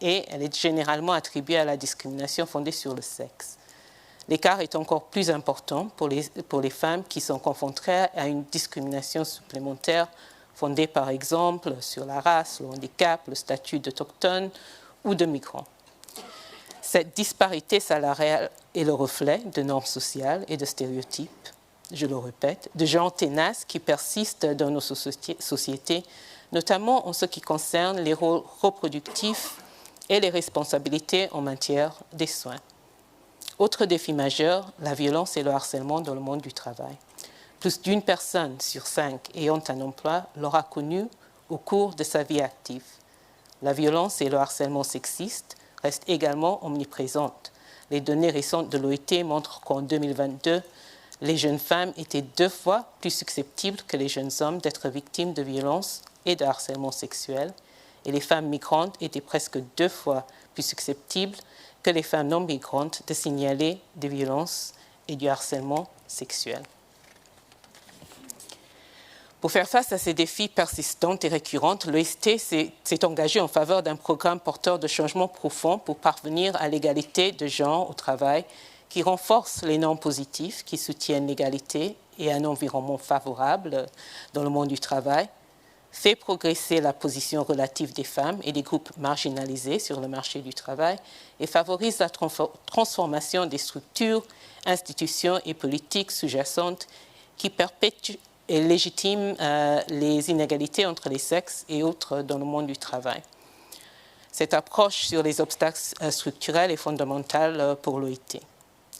et elle est généralement attribuée à la discrimination fondée sur le sexe. L'écart est encore plus important pour les femmes qui sont confrontées à une discrimination supplémentaire fondée par exemple sur la race, le handicap, le statut d'autochtone ou de migrant. Cette disparité salariale est le reflet de normes sociales et de stéréotypes, je le répète, de genres tenaces qui persistent dans nos sociétés, notamment en ce qui concerne les rôles reproductifs et les responsabilités en matière des soins. Autre défi majeur, la violence et le harcèlement dans le monde du travail. Plus d'une personne sur 5 ayant un emploi l'aura connu au cours de sa vie active. La violence et le harcèlement sexiste restent également omniprésentes. Les données récentes de l'OIT montrent qu'en 2022, les jeunes femmes étaient 2 fois plus susceptibles que les jeunes hommes d'être victimes de violences et de harcèlement sexuel, et les femmes migrantes étaient presque 2 fois plus susceptibles que les femmes non migrantes de signaler des violences et du harcèlement sexuel. Pour faire face à ces défis persistants et récurrents, l'OIT s'est engagé en faveur d'un programme porteur de changements profonds pour parvenir à l'égalité de genre au travail qui renforce les normes positives, qui soutiennent l'égalité et un environnement favorable dans le monde du travail, fait progresser la position relative des femmes et des groupes marginalisés sur le marché du travail et favorise la transformation des structures, institutions et politiques sous-jacentes qui perpétuent et légitiment les inégalités entre les sexes et autres dans le monde du travail. Cette approche sur les obstacles structurels est fondamentale pour l'OIT.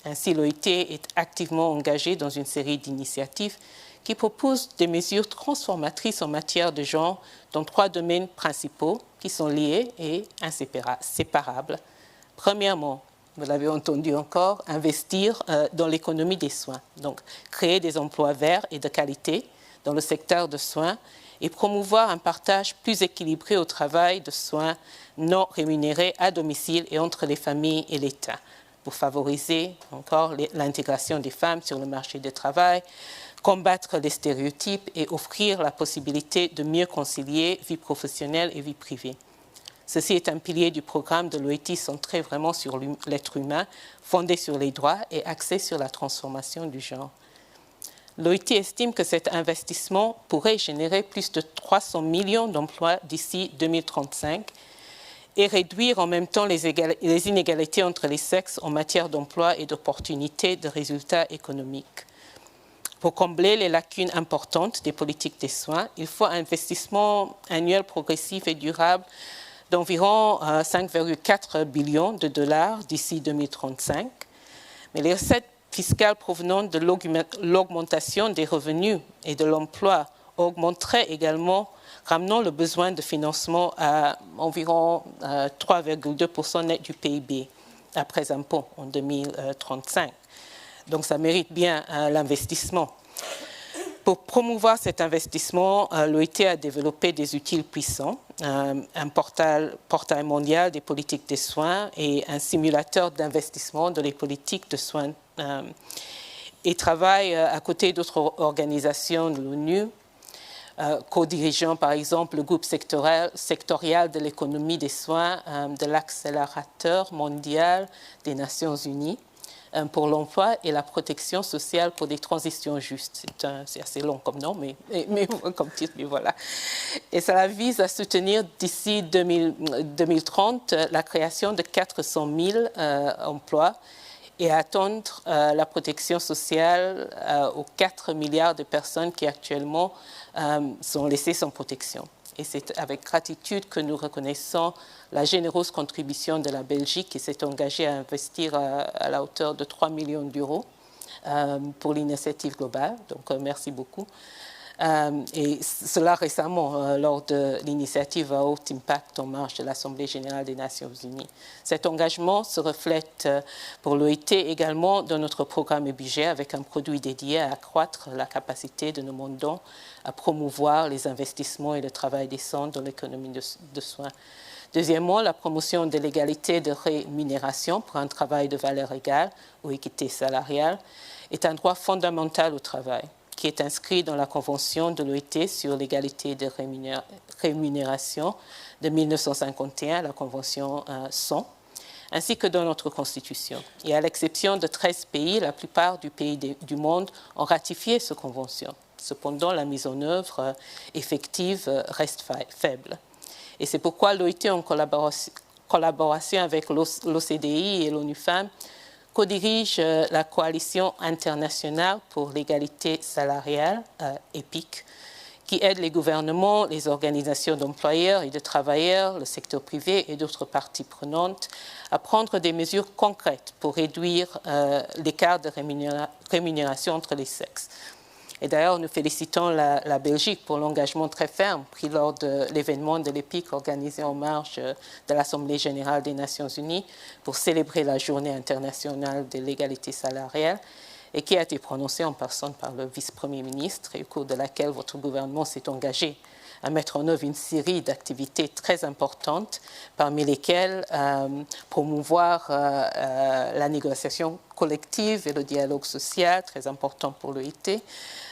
Ainsi, l'OIT est activement engagée dans une série d'initiatives qui proposent des mesures transformatrices en matière de genre dans 3 domaines principaux qui sont liés et inséparables. Premièrement, vous l'avez entendu encore, investir dans l'économie des soins, donc créer des emplois verts et de qualité dans le secteur de soins et promouvoir un partage plus équilibré au travail de soins non rémunérés à domicile et entre les familles et l'État, pour favoriser encore l'intégration des femmes sur le marché du travail, combattre les stéréotypes et offrir la possibilité de mieux concilier vie professionnelle et vie privée. Ceci est un pilier du programme de l'OIT centré vraiment sur l'être humain, fondé sur les droits et axé sur la transformation du genre. L'OIT estime que cet investissement pourrait générer plus de 300 millions d'emplois d'ici 2035 et réduire en même temps les inégalités entre les sexes en matière d'emploi et d'opportunités de résultats économiques. Pour combler les lacunes importantes des politiques des soins, il faut un investissement annuel progressif et durable d'environ 5,4 billions de dollars d'ici 2035. Mais les recettes fiscales provenant de l'augmentation des revenus et de l'emploi augmenteraient également, ramenant le besoin de financement à environ 3,2% net du PIB après impôt en 2035. Donc ça mérite bien l'investissement. Pour promouvoir cet investissement, l'OIT a développé des outils puissants, un portail mondial des politiques des soins et un simulateur d'investissement dans les politiques de soins. Et travaille à côté d'autres organisations de l'ONU, co-dirigeant par exemple le groupe sectoriel de l'économie des soins de l'accélérateur mondial des Nations Unies pour l'emploi et la protection sociale pour des transitions justes. C'est assez long comme nom, mais comme titre, mais voilà. Et cela vise à soutenir d'ici 2030 la création de 400 000 emplois et à attendre la protection sociale aux 4 milliards de personnes qui actuellement sont laissées sans protection. Et c'est avec gratitude que nous reconnaissons la généreuse contribution de la Belgique qui s'est engagée à investir à la hauteur de 3 millions d'euros pour l'initiative globale. Donc, merci beaucoup. Et cela récemment, lors de l'initiative à haut impact en marge de l'Assemblée générale des Nations unies. Cet engagement se reflète pour l'OIT également dans notre programme et budget avec un produit dédié à accroître la capacité de nos mandants à promouvoir les investissements et le travail décent dans l'économie de soins. Deuxièmement, la promotion de l'égalité de rémunération pour un travail de valeur égale ou équité salariale est un droit fondamental au travail, qui est inscrit dans la Convention de l'OIT sur l'égalité de rémunération de 1951, la Convention 100, ainsi que dans notre Constitution. Et à l'exception de 13 pays, la plupart des pays du monde ont ratifié cette Convention. Cependant, la mise en œuvre effective reste faible. Et c'est pourquoi l'OIT, en collaboration avec l'OCDE et l'ONU Femmes, co-dirige la Coalition internationale pour l'égalité salariale, EPIC, qui aide les gouvernements, les organisations d'employeurs et de travailleurs, le secteur privé et d'autres parties prenantes à prendre des mesures concrètes pour réduire l'écart de rémunération entre les sexes. Et d'ailleurs, nous félicitons la Belgique pour l'engagement très ferme pris lors de l'événement de l'EPIC organisé en marge de l'Assemblée générale des Nations unies pour célébrer la Journée internationale de l'égalité salariale et qui a été prononcée en personne par le vice-premier ministre et au cours de laquelle votre gouvernement s'est engagé à mettre en œuvre une série d'activités très importantes, parmi lesquelles promouvoir la négociation collective et le dialogue social, très important pour l'OIT,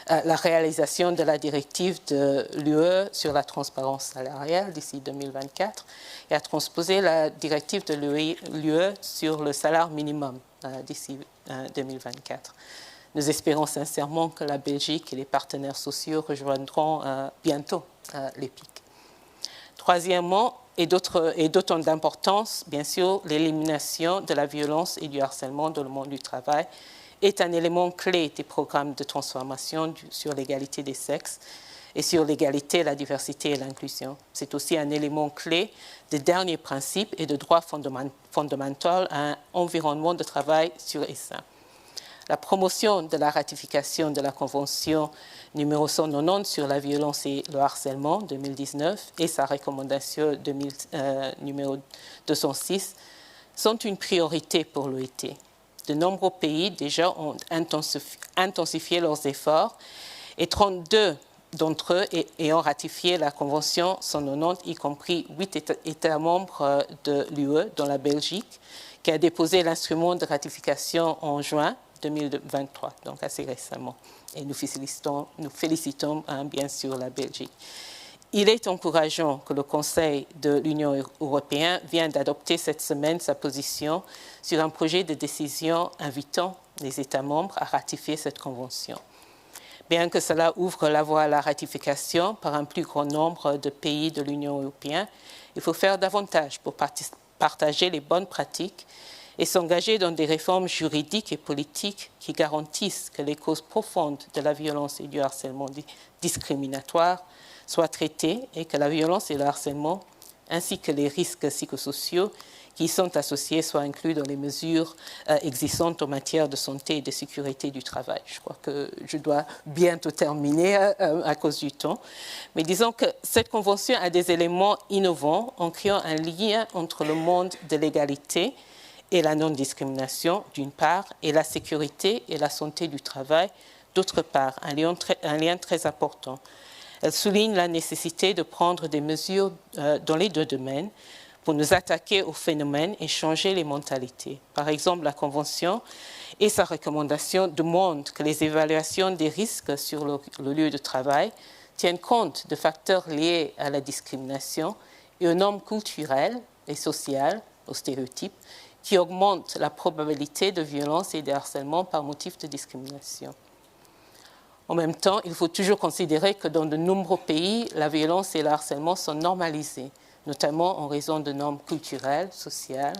la réalisation de la directive de l'UE sur la transparence salariale d'ici 2024 et à transposer la directive de l'UE sur le salaire minimum d'ici 2024. Nous espérons sincèrement que la Belgique et les partenaires sociaux rejoindront bientôt l'EPIC. Troisièmement, et d'autant d'importance, bien sûr, l'élimination de la violence et du harcèlement dans le monde du travail est un élément clé des programmes de transformation sur l'égalité des sexes et sur l'égalité, la diversité et l'inclusion. C'est aussi un élément clé des derniers principes et de droits fondamentaux à un environnement de travail sûr et sain. La promotion de la ratification de la Convention numéro 190 sur la violence et le harcèlement 2019 et sa recommandation numéro 206 sont une priorité pour l'OIT. De nombreux pays déjà ont intensifié leurs efforts et 32 d'entre eux ayant ratifié la Convention 190, y compris 8 États membres de l'UE, dont la Belgique, qui a déposé l'instrument de ratification en juin 2023, donc assez récemment. Et nous félicitons bien sûr la Belgique. Il est encourageant que le Conseil de l'Union européenne vienne d'adopter cette semaine sa position sur un projet de décision invitant les États membres à ratifier cette convention. Bien que cela ouvre la voie à la ratification par un plus grand nombre de pays de l'Union européenne, il faut faire davantage pour partager les bonnes pratiques et s'engager dans des réformes juridiques et politiques qui garantissent que les causes profondes de la violence et du harcèlement discriminatoire soient traitées et que la violence et le harcèlement, ainsi que les risques psychosociaux qui y sont associés, soient inclus dans les mesures existantes en matière de santé et de sécurité du travail. Je crois que je dois bientôt terminer à cause du temps. Mais disons que cette convention a des éléments innovants en créant un lien entre le monde de l'égalité et la non-discrimination, d'une part, et la sécurité et la santé du travail, d'autre part, un lien très important. Elle souligne la nécessité de prendre des mesures dans les deux domaines pour nous attaquer au phénomène et changer les mentalités. Par exemple, la Convention et sa recommandation demandent que les évaluations des risques sur le lieu de travail tiennent compte de facteurs liés à la discrimination et aux normes culturelles et sociales, aux stéréotypes, qui augmente la probabilité de violence et de harcèlement par motif de discrimination. En même temps, il faut toujours considérer que dans de nombreux pays, la violence et le harcèlement sont normalisés, notamment en raison de normes culturelles, sociales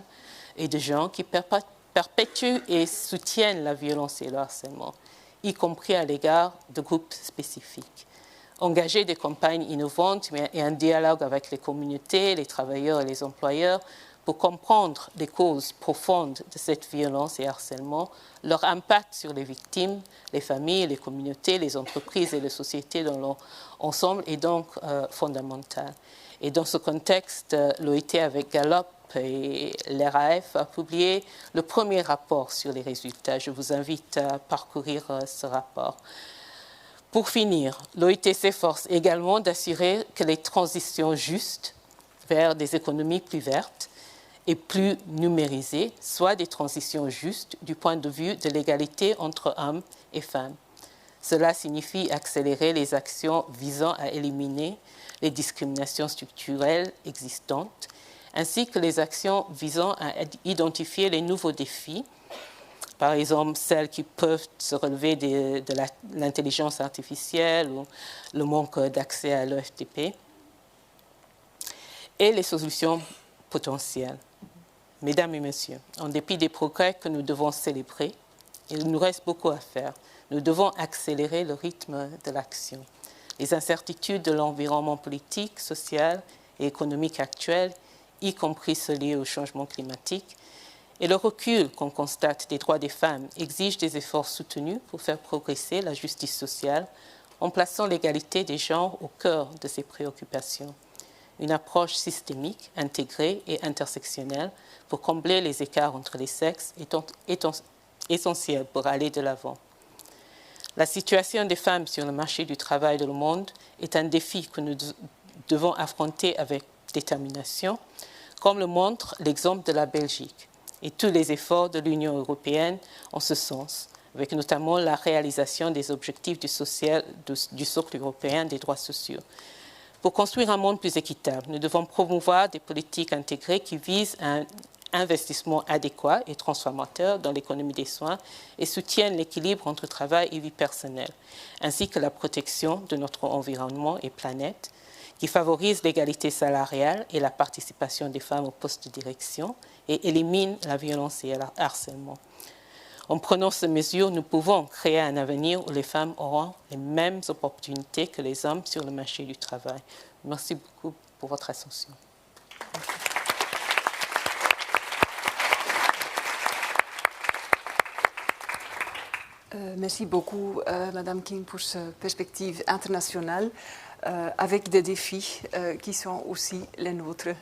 et de genre qui perpétuent et soutiennent la violence et le harcèlement, y compris à l'égard de groupes spécifiques. Engager des campagnes innovantes et un dialogue avec les communautés, les travailleurs et les employeurs pour comprendre les causes profondes de cette violence et harcèlement, leur impact sur les victimes, les familles, les communautés, les entreprises et les sociétés dans leur ensemble est donc fondamental. Et dans ce contexte, l'OIT avec Gallup et l'RAF a publié le premier rapport sur les résultats. Je vous invite à parcourir ce rapport. Pour finir, l'OIT s'efforce également d'assurer que les transitions justes vers des économies plus vertes et plus numérisées soient des transitions justes du point de vue de l'égalité entre hommes et femmes. Cela signifie accélérer les actions visant à éliminer les discriminations structurelles existantes, ainsi que les actions visant à identifier les nouveaux défis, par exemple celles qui peuvent se relever de l'intelligence artificielle ou le manque d'accès à l'EFTP, et les solutions potentielles. Mesdames et messieurs, en dépit des progrès que nous devons célébrer, il nous reste beaucoup à faire. Nous devons accélérer le rythme de l'action. Les incertitudes de l'environnement politique, social et économique actuel, y compris ceux liés au changement climatique, et le recul qu'on constate des droits des femmes exigent des efforts soutenus pour faire progresser la justice sociale en plaçant l'égalité des genres au cœur de ces préoccupations. Une approche systémique, intégrée et intersectionnelle pour combler les écarts entre les sexes est essentielle pour aller de l'avant. La situation des femmes sur le marché du travail dans le monde est un défi que nous devons affronter avec détermination, comme le montre l'exemple de la Belgique et tous les efforts de l'Union européenne en ce sens, avec notamment la réalisation des objectifs du socle européen des droits sociaux. Pour construire un monde plus équitable, nous devons promouvoir des politiques intégrées qui visent à investissements adéquats et transformateurs dans l'économie des soins et soutiennent l'équilibre entre travail et vie personnelle, ainsi que la protection de notre environnement et planète, qui favorise l'égalité salariale et la participation des femmes aux postes de direction et élimine la violence et le harcèlement. En prenant ces mesures, nous pouvons créer un avenir où les femmes auront les mêmes opportunités que les hommes sur le marché du travail. Merci beaucoup pour votre attention. Merci beaucoup, Madame King, pour ce perspective internationale avec des défis qui sont aussi les nôtres.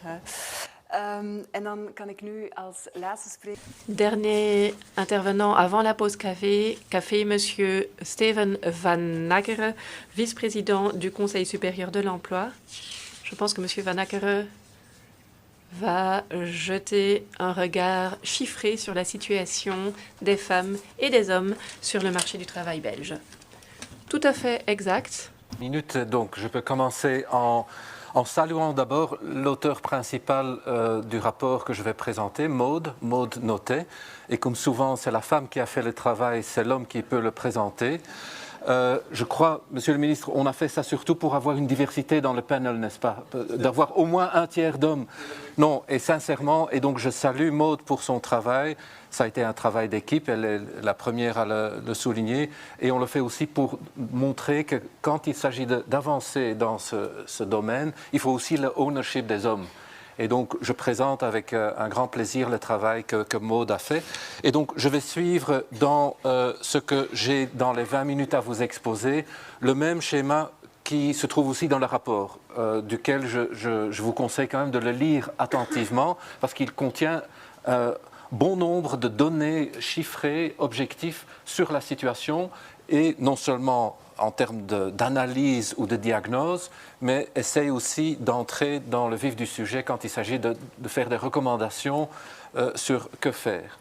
En dan kan ik nu als laatste spreken. Dernier intervenant avant la pause café, Monsieur Steven Van Ackere, vice-président du Conseil supérieur de l'emploi. Je pense que Monsieur Van Ackere va jeter un regard chiffré sur la situation des femmes et des hommes sur le marché du travail belge. Tout à fait exact. Minute, donc je peux commencer en saluant d'abord l'auteur principal du rapport que je vais présenter, Maud Notet. Et comme souvent, c'est la femme qui a fait le travail, c'est l'homme qui peut le présenter. Je crois, Monsieur le Ministre, on a fait ça surtout pour avoir une diversité dans le panel, n'est-ce pas? D'avoir au moins un tiers d'hommes. Non, et sincèrement, et donc je salue Maud pour son travail. Ça a été un travail d'équipe, elle est la première à le souligner. Et on le fait aussi pour montrer que quand il s'agit d'avancer dans ce domaine, il faut aussi le ownership des hommes. Et donc, je présente avec un grand plaisir le travail que Maud a fait. Et donc, je vais suivre dans ce que j'ai dans les 20 minutes à vous exposer, le même schéma qui se trouve aussi dans le rapport, duquel je vous conseille quand même de le lire attentivement, parce qu'il contient bon nombre de données chiffrées, objectifs sur la situation, et non seulement en termes d'analyse ou de diagnose, mais essaye aussi d'entrer dans le vif du sujet quand il s'agit de faire des recommandations sur que faire.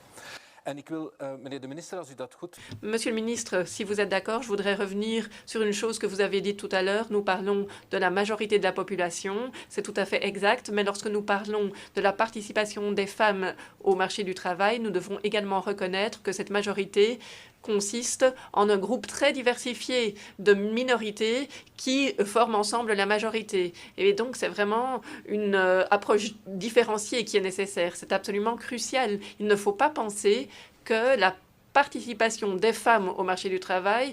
Monsieur le ministre, si vous êtes d'accord, je voudrais revenir sur une chose que vous avez dite tout à l'heure. Nous parlons de la majorité de la population, c'est tout à fait exact, mais lorsque nous parlons de la participation des femmes au marché du travail, nous devons également reconnaître que cette majorité consiste en un groupe très diversifié de minorités qui forment ensemble la majorité. Et donc, c'est vraiment une approche différenciée qui est nécessaire. C'est absolument crucial. Il ne faut pas penser que la participation des femmes au marché du travail,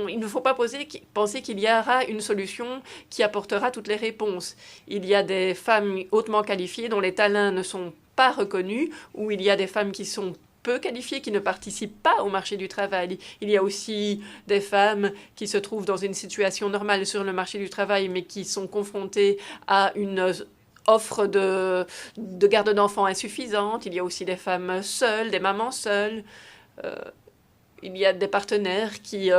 il ne faut pas penser qu'il y aura une solution qui apportera toutes les réponses. Il y a des femmes hautement qualifiées dont les talents ne sont pas reconnus, ou il y a des femmes qui sont peu qualifiées, qui ne participent pas au marché du travail. Il y a aussi des femmes qui se trouvent dans une situation normale sur le marché du travail, mais qui sont confrontées à une offre de garde d'enfants insuffisante. Il y a aussi des femmes seules, des mamans seules. Il y a des partenaires qui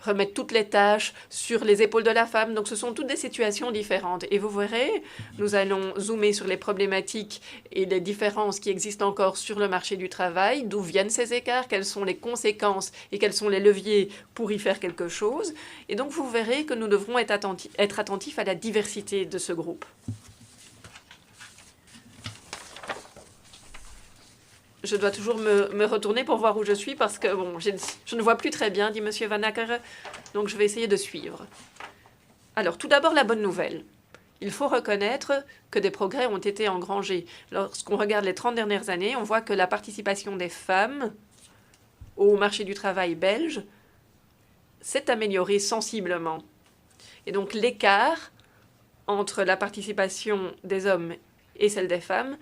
remettent toutes les tâches sur les épaules de la femme. Donc, ce sont toutes des situations différentes. Et vous verrez, nous allons zoomer sur les problématiques et les différences qui existent encore sur le marché du travail. D'où viennent ces écarts? Quelles sont les conséquences et quels sont les leviers pour y faire quelque chose? Et donc, vous verrez que nous devrons être attentifs à la diversité de ce groupe. Je dois toujours me retourner pour voir où je suis parce que bon, je ne vois plus très bien, dit Monsieur Van Ackere, donc je vais essayer de suivre. Alors, tout d'abord, la bonne nouvelle. Il faut reconnaître que des progrès ont été engrangés. Lorsqu'on regarde les 30 dernières années, on voit que la participation des femmes au marché du travail belge s'est améliorée sensiblement. Et donc, l'écart entre la participation des hommes et celle des femmes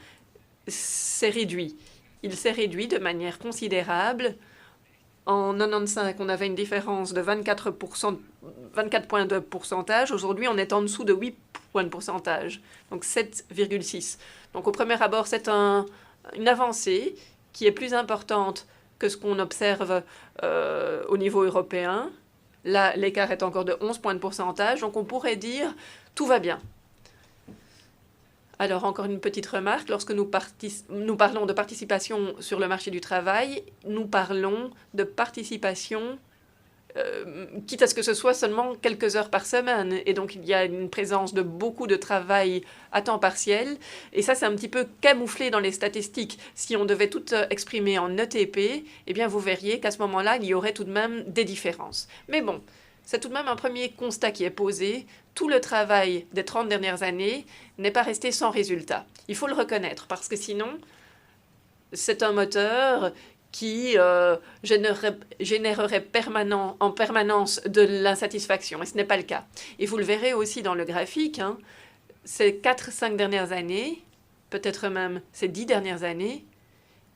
s'est réduit. Il s'est réduit de manière considérable. En 1995, on avait une différence de 24 points de pourcentage. Aujourd'hui, on est en dessous de 8 points de pourcentage, donc 7,6. Donc au premier abord, c'est une avancée qui est plus importante que ce qu'on observe au niveau européen. Là, l'écart est encore de 11 points de pourcentage, donc on pourrait dire tout va bien. Alors, encore une petite remarque, lorsque nous parlons de participation sur le marché du travail, nous parlons de participation quitte à ce que ce soit seulement quelques heures par semaine. Et donc, il y a une présence de beaucoup de travail à temps partiel. Et ça, c'est un petit peu camouflé dans les statistiques. Si on devait tout exprimer en ETP, eh bien, vous verriez qu'à ce moment-là, il y aurait tout de même des différences. Mais bon, c'est tout de même un premier constat qui est posé. Tout le travail des 30 dernières années n'est pas resté sans résultat. Il faut le reconnaître, parce que sinon, c'est un moteur qui générerait en permanence de l'insatisfaction. Et ce n'est pas le cas. Et vous le verrez aussi dans le graphique, hein, ces 4-5 dernières années, peut-être même ces 10 dernières années,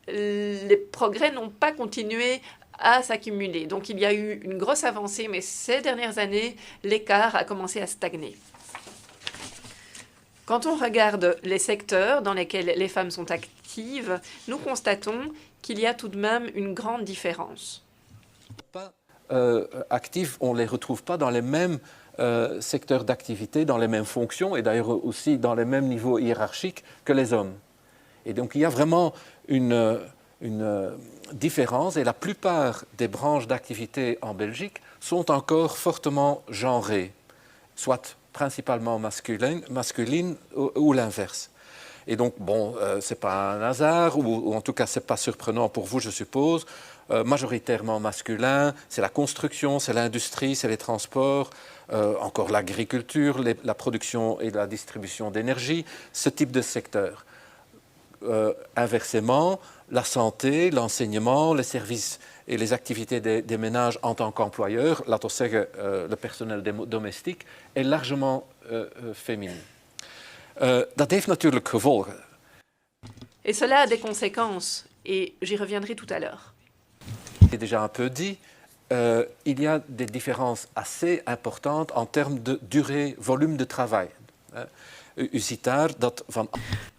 les progrès n'ont pas continué à s'accumuler. Donc il y a eu une grosse avancée, mais ces dernières années, l'écart a commencé à stagner. Quand on regarde les secteurs dans lesquels les femmes sont actives, nous constatons qu'il y a tout de même une grande différence. Actifs, on ne les retrouve pas dans les mêmes secteurs d'activité, dans les mêmes fonctions et d'ailleurs aussi dans les mêmes niveaux hiérarchiques que les hommes. Et donc il y a vraiment une différence et la plupart des branches d'activité en Belgique sont encore fortement genrées, soit principalement masculines ou l'inverse. Et donc, bon, ce n'est pas un hasard, ou en tout cas, ce n'est pas surprenant pour vous, je suppose. Majoritairement masculin, c'est la construction, c'est l'industrie, c'est les transports, encore l'agriculture, la production et la distribution d'énergie, ce type de secteur. Inversement, la santé, l'enseignement, les services et les activités des ménages en tant qu'employeurs, laten we zeggen, le personnel domestique, est largement féminin. Dat heeft natuurlijk gevolgen. Et cela a des conséquences, et j'y reviendrai tout à l'heure. J'ai déjà un peu dit, il y a des différences assez importantes en termes de durée, volume de travail.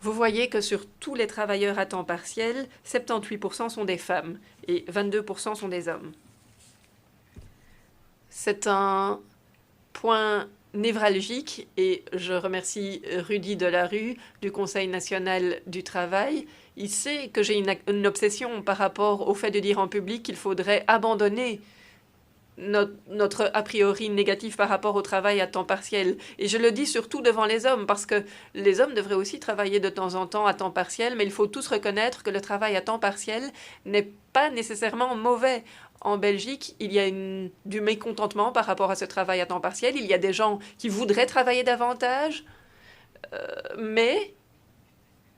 Vous voyez que sur tous les travailleurs à temps partiel, 78% sont des femmes et 22% sont des hommes. C'est un point névralgique et je remercie Rudy Delarue du Conseil national du travail. Il sait que j'ai une obsession par rapport au fait de dire en public qu'il faudrait abandonner notre a priori négatif par rapport au travail à temps partiel. Et je le dis surtout devant les hommes, parce que les hommes devraient aussi travailler de temps en temps à temps partiel, mais il faut tous reconnaître que le travail à temps partiel n'est pas nécessairement mauvais. En Belgique, il y a du mécontentement par rapport à ce travail à temps partiel. Il y a des gens qui voudraient travailler davantage, mais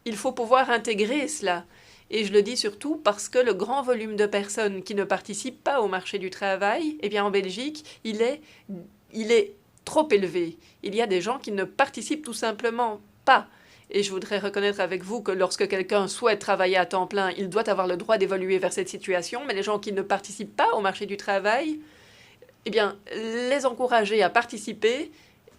il faut pouvoir intégrer cela. Et je le dis surtout parce que le grand volume de personnes qui ne participent pas au marché du travail, eh bien en Belgique, il est trop élevé. Il y a des gens qui ne participent tout simplement pas. Et je voudrais reconnaître avec vous que lorsque quelqu'un souhaite travailler à temps plein, il doit avoir le droit d'évoluer vers cette situation. Mais les gens qui ne participent pas au marché du travail, eh bien, les encourager à participer,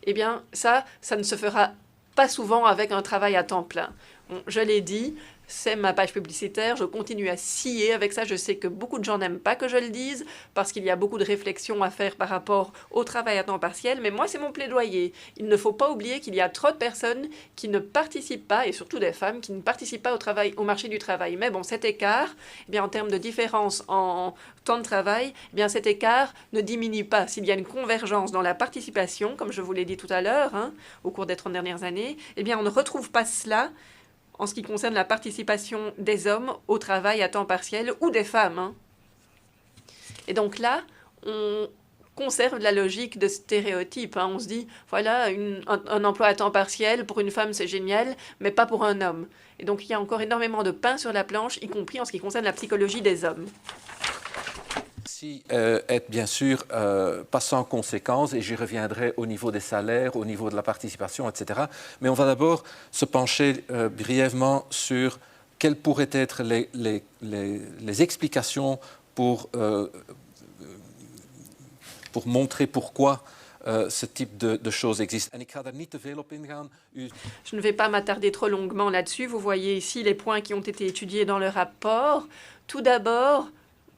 eh bien, ça ne se fera pas souvent avec un travail à temps plein. Bon, je l'ai dit, c'est ma page publicitaire, je continue à scier avec ça. Je sais que beaucoup de gens n'aiment pas que je le dise, parce qu'il y a beaucoup de réflexions à faire par rapport au travail à temps partiel, mais moi c'est mon plaidoyer. Il ne faut pas oublier qu'il y a trop de personnes qui ne participent pas, et surtout des femmes, qui ne participent pas au marché du travail. Mais bon, cet écart, eh bien, en termes de différence en temps de travail, eh bien, cet écart ne diminue pas. S'il y a une convergence dans la participation, comme je vous l'ai dit tout à l'heure, au cours des 30 dernières années, eh bien, on ne retrouve pas cela en ce qui concerne la participation des hommes au travail à temps partiel ou des femmes. Et donc là, on conserve la logique de stéréotype. On se dit, voilà, un emploi à temps partiel, pour une femme c'est génial, mais pas pour un homme. Et donc il y a encore énormément de pain sur la planche, y compris en ce qui concerne la psychologie des hommes. Être bien sûr pas sans conséquences, et j'y reviendrai au niveau des salaires, au niveau de la participation, etc. Mais on va d'abord se pencher brièvement sur quelles pourraient être les explications pour montrer pourquoi ce type de choses existe. Je ne vais pas m'attarder trop longuement là-dessus. Vous voyez ici les points qui ont été étudiés dans le rapport. Tout d'abord,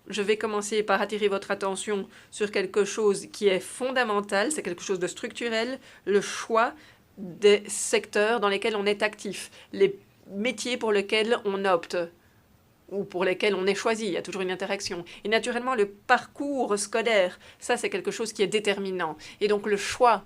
je vais commencer par attirer votre attention sur quelque chose qui est fondamental, c'est quelque chose de structurel, le choix des secteurs dans lesquels on est actif, les métiers pour lesquels on opte. ou pour lesquels on est choisi, il y a toujours une interaction. Et naturellement, le parcours scolaire, ça c'est quelque chose qui est déterminant. Et donc le choix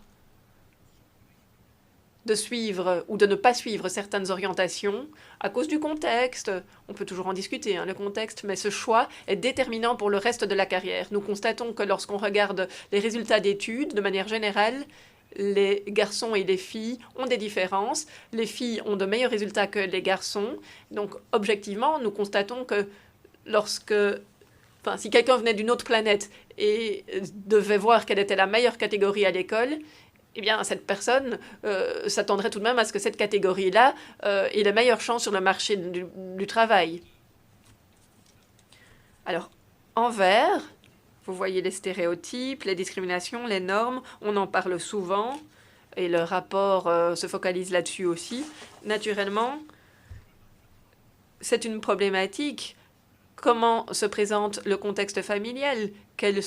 de suivre ou de ne pas suivre certaines orientations, à cause du contexte, on peut toujours en discuter, hein, le contexte, mais ce choix est déterminant pour le reste de la carrière. Nous constatons que lorsqu'on regarde les résultats d'études, de manière générale, les garçons et les filles ont des différences. Les filles ont de meilleurs résultats que les garçons. Donc, objectivement, nous constatons que si quelqu'un venait d'une autre planète et devait voir quelle était la meilleure catégorie à l'école, eh bien, cette personne s'attendrait tout de même à ce que cette catégorie-là ait les meilleures chances sur le marché du travail. Alors, en vert, vous voyez les stéréotypes, les discriminations, les normes, on en parle souvent, et le rapport se focalise là-dessus aussi. Naturellement, c'est une problématique. Comment se présente le contexte familial? Quelle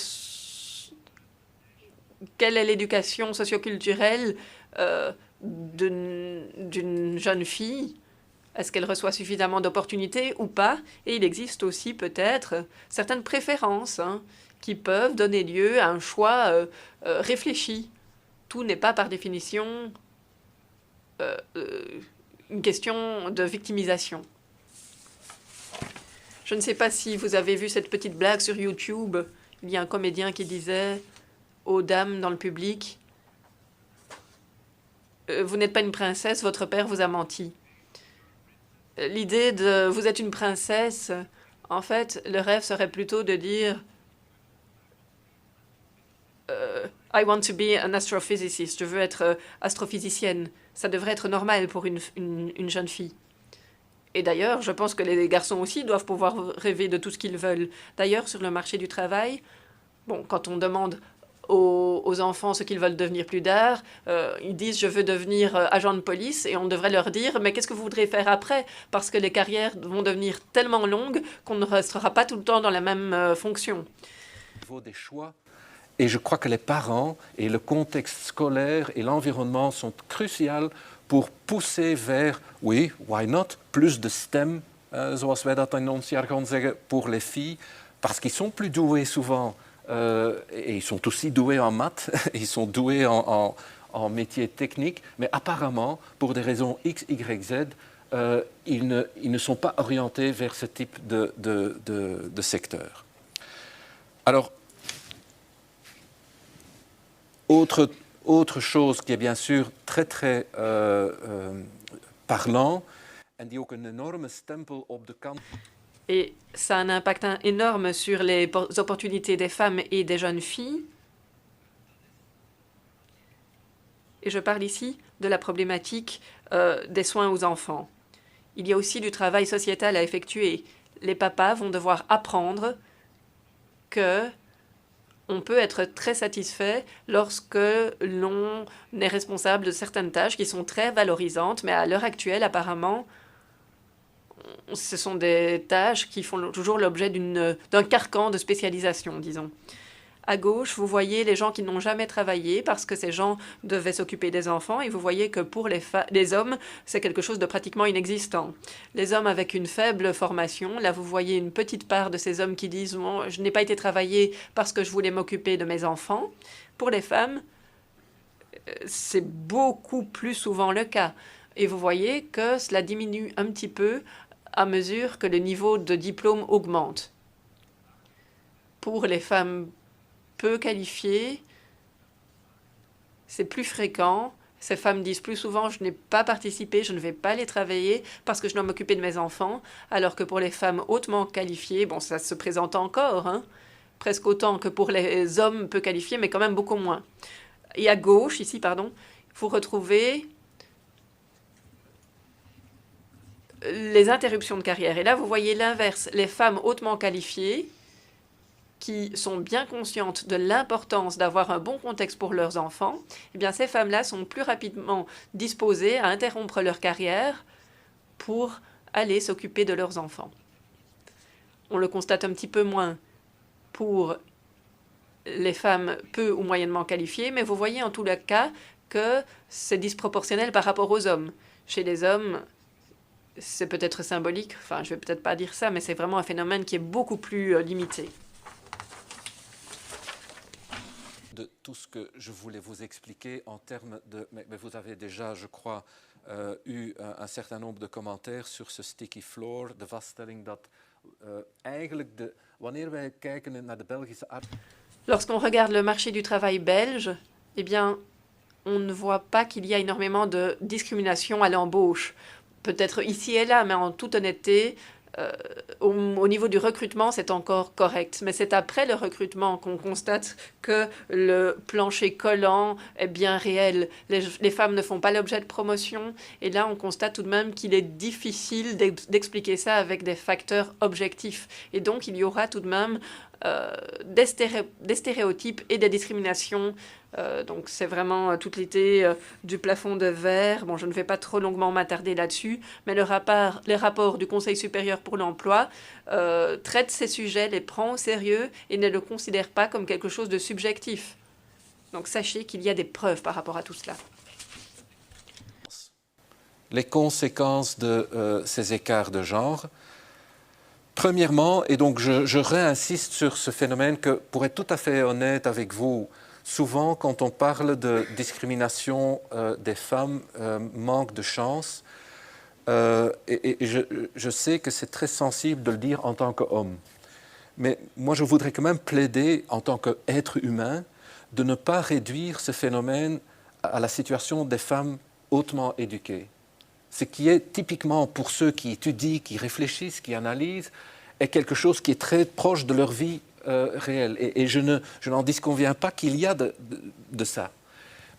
est l'éducation socioculturelle d'une jeune fille? Est-ce qu'elle reçoit suffisamment d'opportunités ou pas? Et il existe aussi peut-être certaines préférences qui peuvent donner lieu à un choix réfléchi. Tout n'est pas par définition une question de victimisation. Je ne sais pas si vous avez vu cette petite blague sur YouTube. Il y a un comédien qui disait aux dames dans le public « Vous n'êtes pas une princesse, votre père vous a menti ». L'idée de « vous êtes une princesse », en fait, le rêve serait plutôt de dire I want to be an astrophysicist, je veux être astrophysicienne. Ça devrait être normal pour une jeune fille. Et d'ailleurs, je pense que les garçons aussi doivent pouvoir rêver de tout ce qu'ils veulent. D'ailleurs, sur le marché du travail, quand on demande aux enfants ce qu'ils veulent devenir plus tard, ils disent « je veux devenir agent de police » et on devrait leur dire « mais qu'est-ce que vous voudrez faire après ?» Parce que les carrières vont devenir tellement longues qu'on ne restera pas tout le temps dans la même fonction. Au niveau des choix, et je crois que les parents et le contexte scolaire et l'environnement sont cruciaux pour pousser vers, oui, why not, plus de STEM, zoals wij dat in ons jargon zeggen, pour les filles, parce qu'ils sont plus doués souvent, et ils sont aussi doués en maths, ils sont doués en métiers techniques, mais apparemment, pour des raisons X, Y, Z, ils ne sont pas orientés vers ce type de secteur. Alors, autre chose qui est bien sûr très très parlant en die ook een enorme stempel op de kant. Et ça a un impact énorme sur les opportunités des femmes et des jeunes filles. Et je parle ici de la problématique des soins aux enfants. Il y a aussi du travail sociétal à effectuer. Les papas vont devoir apprendre que on peut être très satisfait lorsque l'on est responsable de certaines tâches qui sont très valorisantes, mais à l'heure actuelle, apparemment, ce sont des tâches qui font toujours l'objet d'un carcan de spécialisation, disons. À gauche, vous voyez les gens qui n'ont jamais travaillé parce que ces gens devaient s'occuper des enfants et vous voyez que pour les hommes, c'est quelque chose de pratiquement inexistant. Les hommes avec une faible formation, là vous voyez une petite part de ces hommes qui disent « je n'ai pas été travailler parce que je voulais m'occuper de mes enfants ». Pour les femmes, c'est beaucoup plus souvent le cas. Et vous voyez que cela diminue un petit peu à mesure que le niveau de diplôme augmente. Pour les femmes peu qualifiées, c'est plus fréquent. Ces femmes disent plus souvent « je n'ai pas participé, je ne vais pas aller travailler parce que je dois m'occuper de mes enfants », alors que pour les femmes hautement qualifiées, ça se présente encore, presque autant que pour les hommes peu qualifiés, mais quand même beaucoup moins. Et à gauche, ici, vous retrouvez les interruptions de carrière. Et là, vous voyez l'inverse, les femmes hautement qualifiées qui sont bien conscientes de l'importance d'avoir un bon contexte pour leurs enfants, eh bien ces femmes-là sont plus rapidement disposées à interrompre leur carrière pour aller s'occuper de leurs enfants. On le constate un petit peu moins pour les femmes peu ou moyennement qualifiées, mais vous voyez en tous les cas que c'est disproportionnel par rapport aux hommes. Chez les hommes, c'est peut-être symbolique, enfin je vais peut-être pas dire ça, mais c'est vraiment un phénomène qui est beaucoup plus limité. De tout ce que je voulais vous expliquer en termes de... Mais vous avez déjà, je crois, eu un certain nombre de commentaires sur ce sticky floor, de vaststelling dat eigenlijk wanneer wij kijken naar de Belgische Lorsqu'on regarde le marché du travail belge, eh bien, on ne voit pas qu'il y a énormément de discrimination à l'embauche. Peut-être ici et là, mais en toute honnêteté, au niveau du recrutement, c'est encore correct. Mais c'est après le recrutement qu'on constate que le plancher collant est bien réel. Les femmes ne font pas l'objet de promotion. Et là, on constate tout de même qu'il est difficile d'expliquer ça avec des facteurs objectifs. Et donc, il y aura tout de même des stéréotypes et des discriminations. Donc c'est vraiment toute l'idée du plafond de verre. Bon, je ne vais pas trop longuement m'attarder là-dessus, mais les rapports du Conseil supérieur pour l'emploi traitent ces sujets, les prend au sérieux et ne le considèrent pas comme quelque chose de subjectif. Donc sachez qu'il y a des preuves par rapport à tout cela. Les conséquences de ces écarts de genre. Premièrement, et donc je réinsiste sur ce phénomène que, pour être tout à fait honnête avec vous, souvent quand on parle de discrimination des femmes, manque de chance, et je sais que c'est très sensible de le dire en tant qu'homme. Mais moi je voudrais quand même plaider en tant qu'être humain de ne pas réduire ce phénomène à la situation des femmes hautement éduquées. Ce qui est typiquement pour ceux qui étudient, qui réfléchissent, qui analysent, est quelque chose qui est très proche de leur vie réelle. Et je n'en disconviens pas qu'il y a de ça.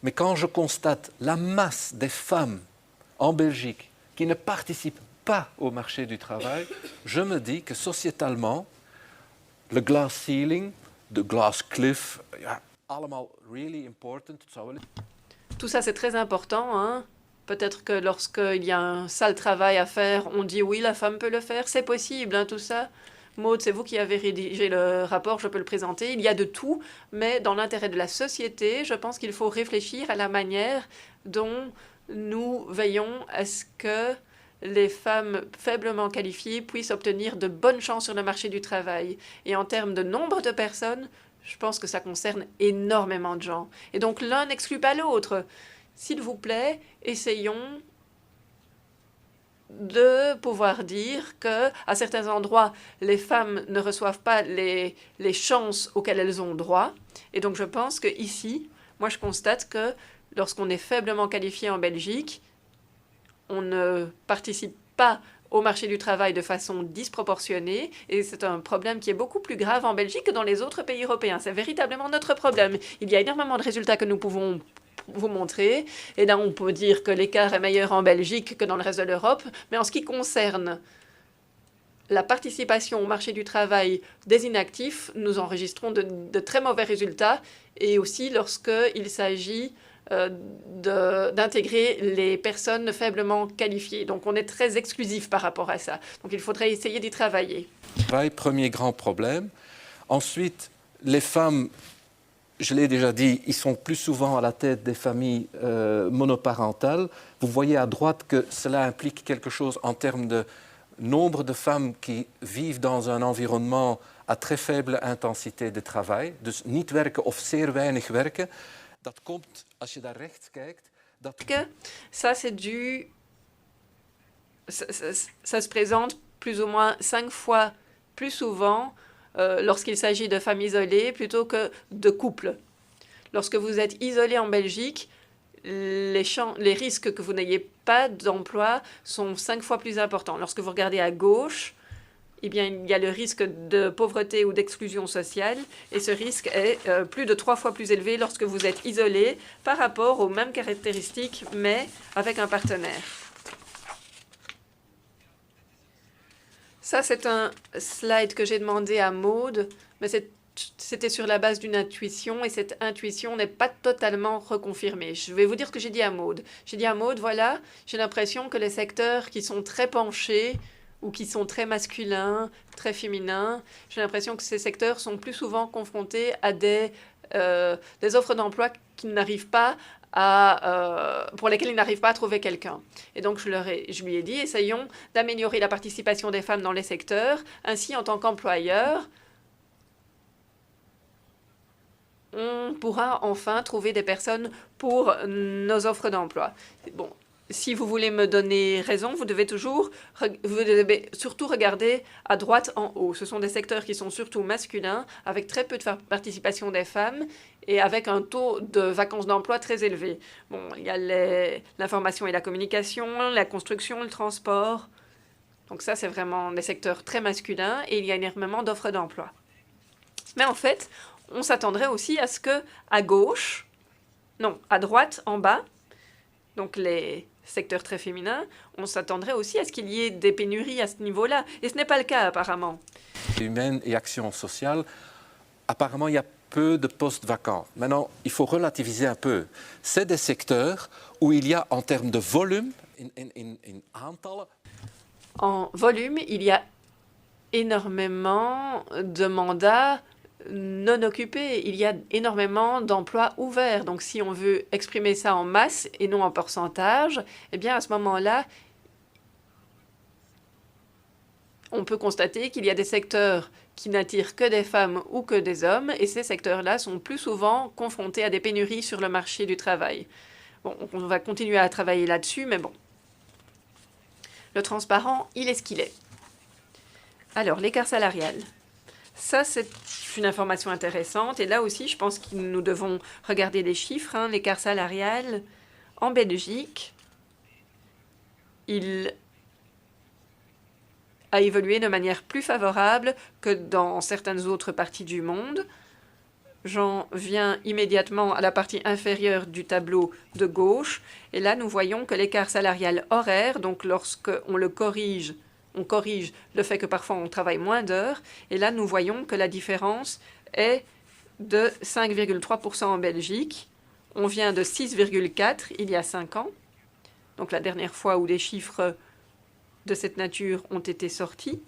Mais quand je constate la masse des femmes en Belgique qui ne participent pas au marché du travail, je me dis que sociétalement, le glass ceiling, de glass cliff, ja, allemaal really important. Tout ça, c'est très important, hein. Peut-être que lorsqu'il y a un sale travail à faire, on dit oui, la femme peut le faire, c'est possible, hein, tout ça. Maud, c'est vous qui avez rédigé le rapport, je peux le présenter. Il y a de tout, mais dans l'intérêt de la société, je pense qu'il faut réfléchir à la manière dont nous veillons à ce que les femmes faiblement qualifiées puissent obtenir de bonnes chances sur le marché du travail. Et en termes de nombre de personnes, je pense que ça concerne énormément de gens. Et donc l'un n'exclut pas l'autre. S'il vous plaît, essayons de pouvoir dire que à certains endroits, les femmes ne reçoivent pas les chances auxquelles elles ont droit. Et donc je pense qu'ici, moi je constate que lorsqu'on est faiblement qualifié en Belgique, on ne participe pas au marché du travail de façon disproportionnée, et c'est un problème qui est beaucoup plus grave en Belgique que dans les autres pays européens. C'est véritablement notre problème. Il y a énormément de résultats que nous pouvons vous montrer, et là on peut dire que l'écart est meilleur en Belgique que dans le reste de l'Europe, mais en ce qui concerne la participation au marché du travail des inactifs, nous enregistrons de très mauvais résultats, et aussi lorsqu'il s'agit d'intégrer les personnes faiblement qualifiées. Donc on est très exclusif par rapport à ça. Donc il faudrait essayer d'y travailler. Premier grand problème. Ensuite, les femmes, je l'ai déjà dit, ils sont plus souvent à la tête des familles monoparentales. Vous voyez à droite que cela implique quelque chose en termes de nombre de femmes qui vivent dans un environnement à très faible intensité de travail. Dus niet werken of zeer weinig werken. Dat komt, als je daar rechts kijkt... Ça, c'est dû... Ça se présente plus ou moins 5 fois plus souvent lorsqu'il s'agit de femmes isolées plutôt que de couples. Lorsque vous êtes isolé en Belgique, les risques que vous n'ayez pas d'emploi sont 5 fois plus importants. Lorsque vous regardez à gauche, eh bien, il y a le risque de pauvreté ou d'exclusion sociale, et ce risque est plus de 3 fois plus élevé lorsque vous êtes isolé par rapport aux mêmes caractéristiques, mais avec un partenaire. Ça, c'est un slide que j'ai demandé à Maud, mais c'était sur la base d'une intuition, et cette intuition n'est pas totalement reconfirmée. Je vais vous dire ce que j'ai dit à Maud. J'ai dit à Maud, voilà, j'ai l'impression que les secteurs qui sont très penchés ou qui sont très masculins, très féminins, j'ai l'impression que ces secteurs sont plus souvent confrontés à des offres d'emploi qui n'arrivent pas pour lesquels ils n'arrivent pas à trouver quelqu'un. Et donc, je lui ai dit, essayons d'améliorer la participation des femmes dans les secteurs. Ainsi, en tant qu'employeur, on pourra enfin trouver des personnes pour nos offres d'emploi. Bon, si vous voulez me donner raison, vous devez surtout regarder à droite en haut. Ce sont des secteurs qui sont surtout masculins, avec très peu de participation des femmes et avec un taux de vacances d'emploi très élevé. Bon, il y a l'information et la communication, la construction, le transport. Donc ça, c'est vraiment des secteurs très masculins et il y a énormément d'offres d'emploi. Mais en fait, on s'attendrait aussi à ce que à droite en bas, donc les secteurs très féminins, on s'attendrait aussi à ce qu'il y ait des pénuries à ce niveau-là. Et ce n'est pas le cas apparemment. Humaine et action sociale, apparemment il y a peu de postes vacants. Maintenant, il faut relativiser un peu. C'est des secteurs où il y a en termes de volume, en volume, il y a énormément de mandats non occupés. Il y a énormément d'emplois ouverts. Donc, si on veut exprimer ça en masse et non en pourcentage, eh bien, à ce moment-là, on peut constater qu'il y a des secteurs qui n'attirent que des femmes ou que des hommes, et ces secteurs-là sont plus souvent confrontés à des pénuries sur le marché du travail. Bon, on va continuer à travailler là-dessus, mais bon. Le transparent, il est ce qu'il est. Alors, l'écart salarial. Ça, c'est une information intéressante. Et là aussi, je pense que nous devons regarder les chiffres. L'écart salarial en Belgique, il a évolué de manière plus favorable que dans certaines autres parties du monde. J'en viens immédiatement à la partie inférieure du tableau de gauche. Et là, nous voyons que l'écart salarial horaire, donc lorsqu'on le corrige, on corrige le fait que parfois on travaille moins d'heures. Et là, nous voyons que la différence est de 5,3% en Belgique. On vient de 6,4% il y a 5 ans. Donc la dernière fois où des chiffres de cette nature ont été sortis.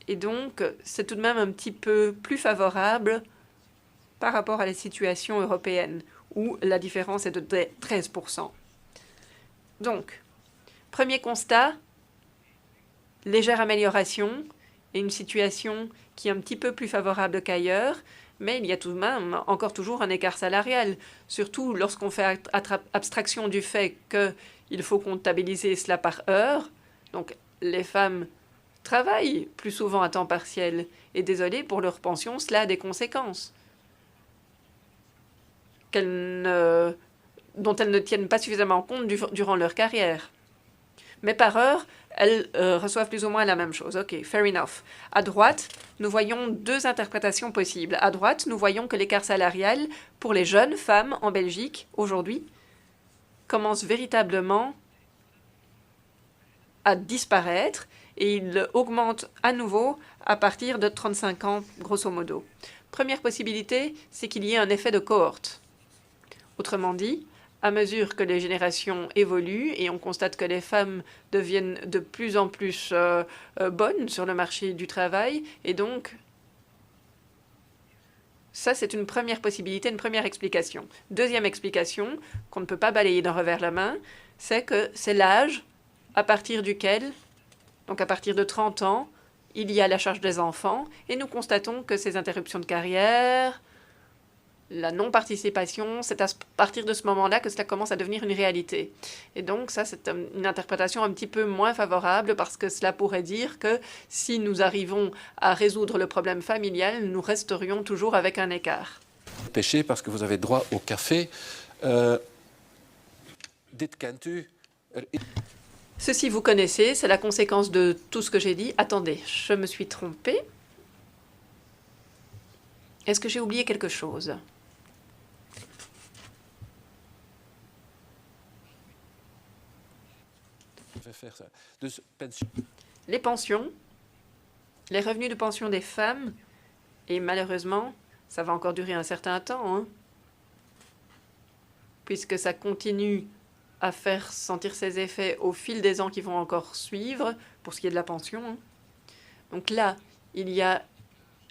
Et donc, c'est tout de même un petit peu plus favorable par rapport à la situation européenne, où la différence est de 13%. Donc, premier constat, légère amélioration et une situation qui est un petit peu plus favorable qu'ailleurs, mais il y a tout de même encore toujours un écart salarial, surtout lorsqu'on fait abstraction du fait qu'il faut comptabiliser cela par heure. Donc, les femmes travaillent plus souvent à temps partiel, et désolé, pour leur pension, cela a des conséquences dont elles ne tiennent pas suffisamment compte durant leur carrière. Mais par heure, elles reçoivent plus ou moins la même chose. Ok, fair enough. À droite, nous voyons deux interprétations possibles. À droite, nous voyons que l'écart salarial pour les jeunes femmes en Belgique, aujourd'hui, commence véritablement à disparaître et il augmente à nouveau à partir de 35 ans, grosso modo. Première possibilité, c'est qu'il y ait un effet de cohorte. Autrement dit, à mesure que les générations évoluent et on constate que les femmes deviennent de plus en plus bonnes sur le marché du travail, et donc ça c'est une première possibilité, une première explication. Deuxième explication, qu'on ne peut pas balayer d'un revers la main, c'est que c'est l'âge à partir duquel, donc à partir de 30 ans, il y a la charge des enfants, et nous constatons que ces interruptions de carrière, la non-participation, c'est à partir de ce moment-là que cela commence à devenir une réalité. Et donc ça, c'est une interprétation un petit peu moins favorable parce que cela pourrait dire que si nous arrivons à résoudre le problème familial, nous resterions toujours avec un écart. Péché parce que vous avez droit au café. Ceci, vous connaissez, c'est la conséquence de tout ce que j'ai dit. Attendez, je me suis trompée. Est-ce que j'ai oublié quelque chose ? Les pensions, les revenus de pension des femmes, et malheureusement, ça va encore durer un certain temps, puisque ça continue à faire sentir ses effets au fil des ans qui vont encore suivre, pour ce qui est de la pension. Donc là, il y a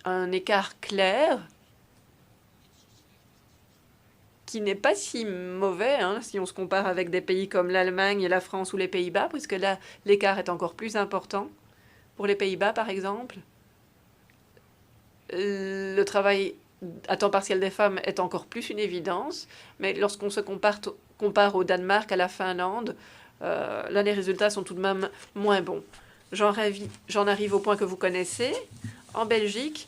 un écart clair qui n'est pas si mauvais hein, si on se compare avec des pays comme l'Allemagne, la France ou les Pays-Bas, puisque là, l'écart est encore plus important. Pour les Pays-Bas, par exemple, le travail à temps partiel des femmes est encore plus une évidence, mais lorsqu'on se compare au Danemark, à la Finlande, là, les résultats sont tout de même moins bons. J'en arrive au point que vous connaissez. En Belgique,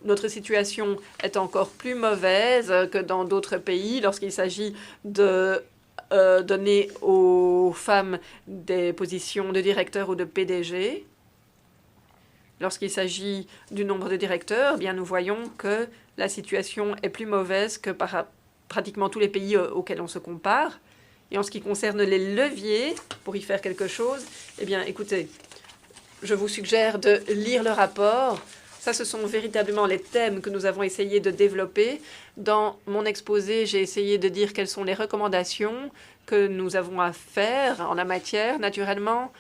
notre situation est encore plus mauvaise que dans d'autres pays lorsqu'il s'agit de donner aux femmes des positions de directeur ou de PDG. Lorsqu'il s'agit du nombre de directeurs, eh bien, nous voyons que la situation est plus mauvaise que par pratiquement tous les pays auxquels on se compare. Et en ce qui concerne les leviers, pour y faire quelque chose, eh bien, écoutez, je vous suggère de lire le rapport. Ça, ce sont véritablement les thèmes que nous avons essayé de développer. Dans mon exposé, j'ai essayé de dire quelles sont les recommandations que nous avons à faire en la matière. Naturellement,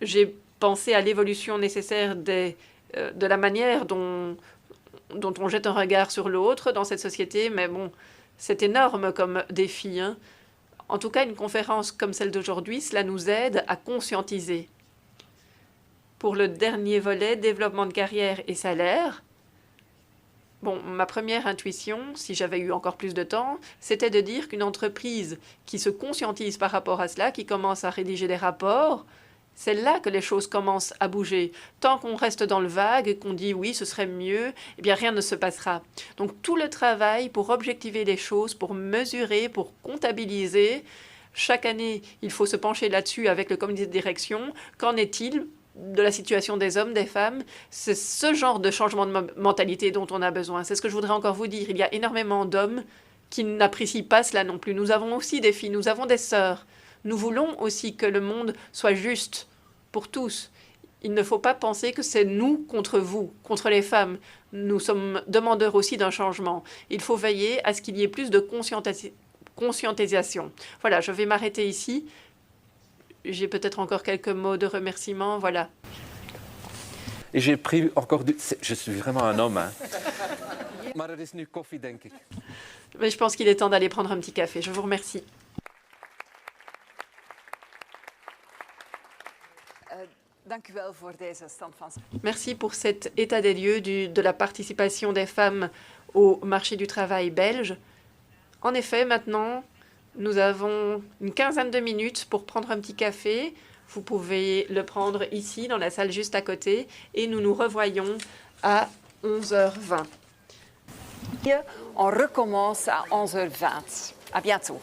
j'ai pensé à l'évolution nécessaire de la manière dont on jette un regard sur l'autre dans cette société. Mais bon, c'est énorme comme défi, hein. En tout cas, une conférence comme celle d'aujourd'hui, cela nous aide à conscientiser. Pour le dernier volet, développement de carrière et salaire, bon, ma première intuition, si j'avais eu encore plus de temps, c'était de dire qu'une entreprise qui se conscientise par rapport à cela, qui commence à rédiger des rapports, c'est là que les choses commencent à bouger. Tant qu'on reste dans le vague et qu'on dit oui, ce serait mieux, eh bien rien ne se passera. Donc tout le travail pour objectiver les choses, pour mesurer, pour comptabiliser, chaque année, il faut se pencher là-dessus avec le comité de direction. Qu'en est-il de la situation des hommes, des femmes? C'est ce genre de changement de mentalité dont on a besoin. C'est ce que je voudrais encore vous dire. Il y a énormément d'hommes qui n'apprécient pas cela non plus. Nous avons aussi des filles, nous avons des sœurs. Nous voulons aussi que le monde soit juste pour tous. Il ne faut pas penser que c'est nous contre vous, contre les femmes. Nous sommes demandeurs aussi d'un changement. Il faut veiller à ce qu'il y ait plus de conscientisation. Voilà, je vais m'arrêter ici. J'ai peut-être encore quelques mots de remerciement. Voilà. Et j'ai pris encore du... Je suis vraiment un homme, hein. Maar er is nu koffie, denk ik. Mais je pense qu'il est temps d'aller prendre un petit café. Je vous remercie. Merci pour cet état des lieux de la participation des femmes au marché du travail belge. En effet, maintenant, nous avons une quinzaine de minutes pour prendre un petit café. Vous pouvez le prendre ici, dans la salle juste à côté, et nous nous revoyons à 11h20. On recommence à 11h20. À bientôt.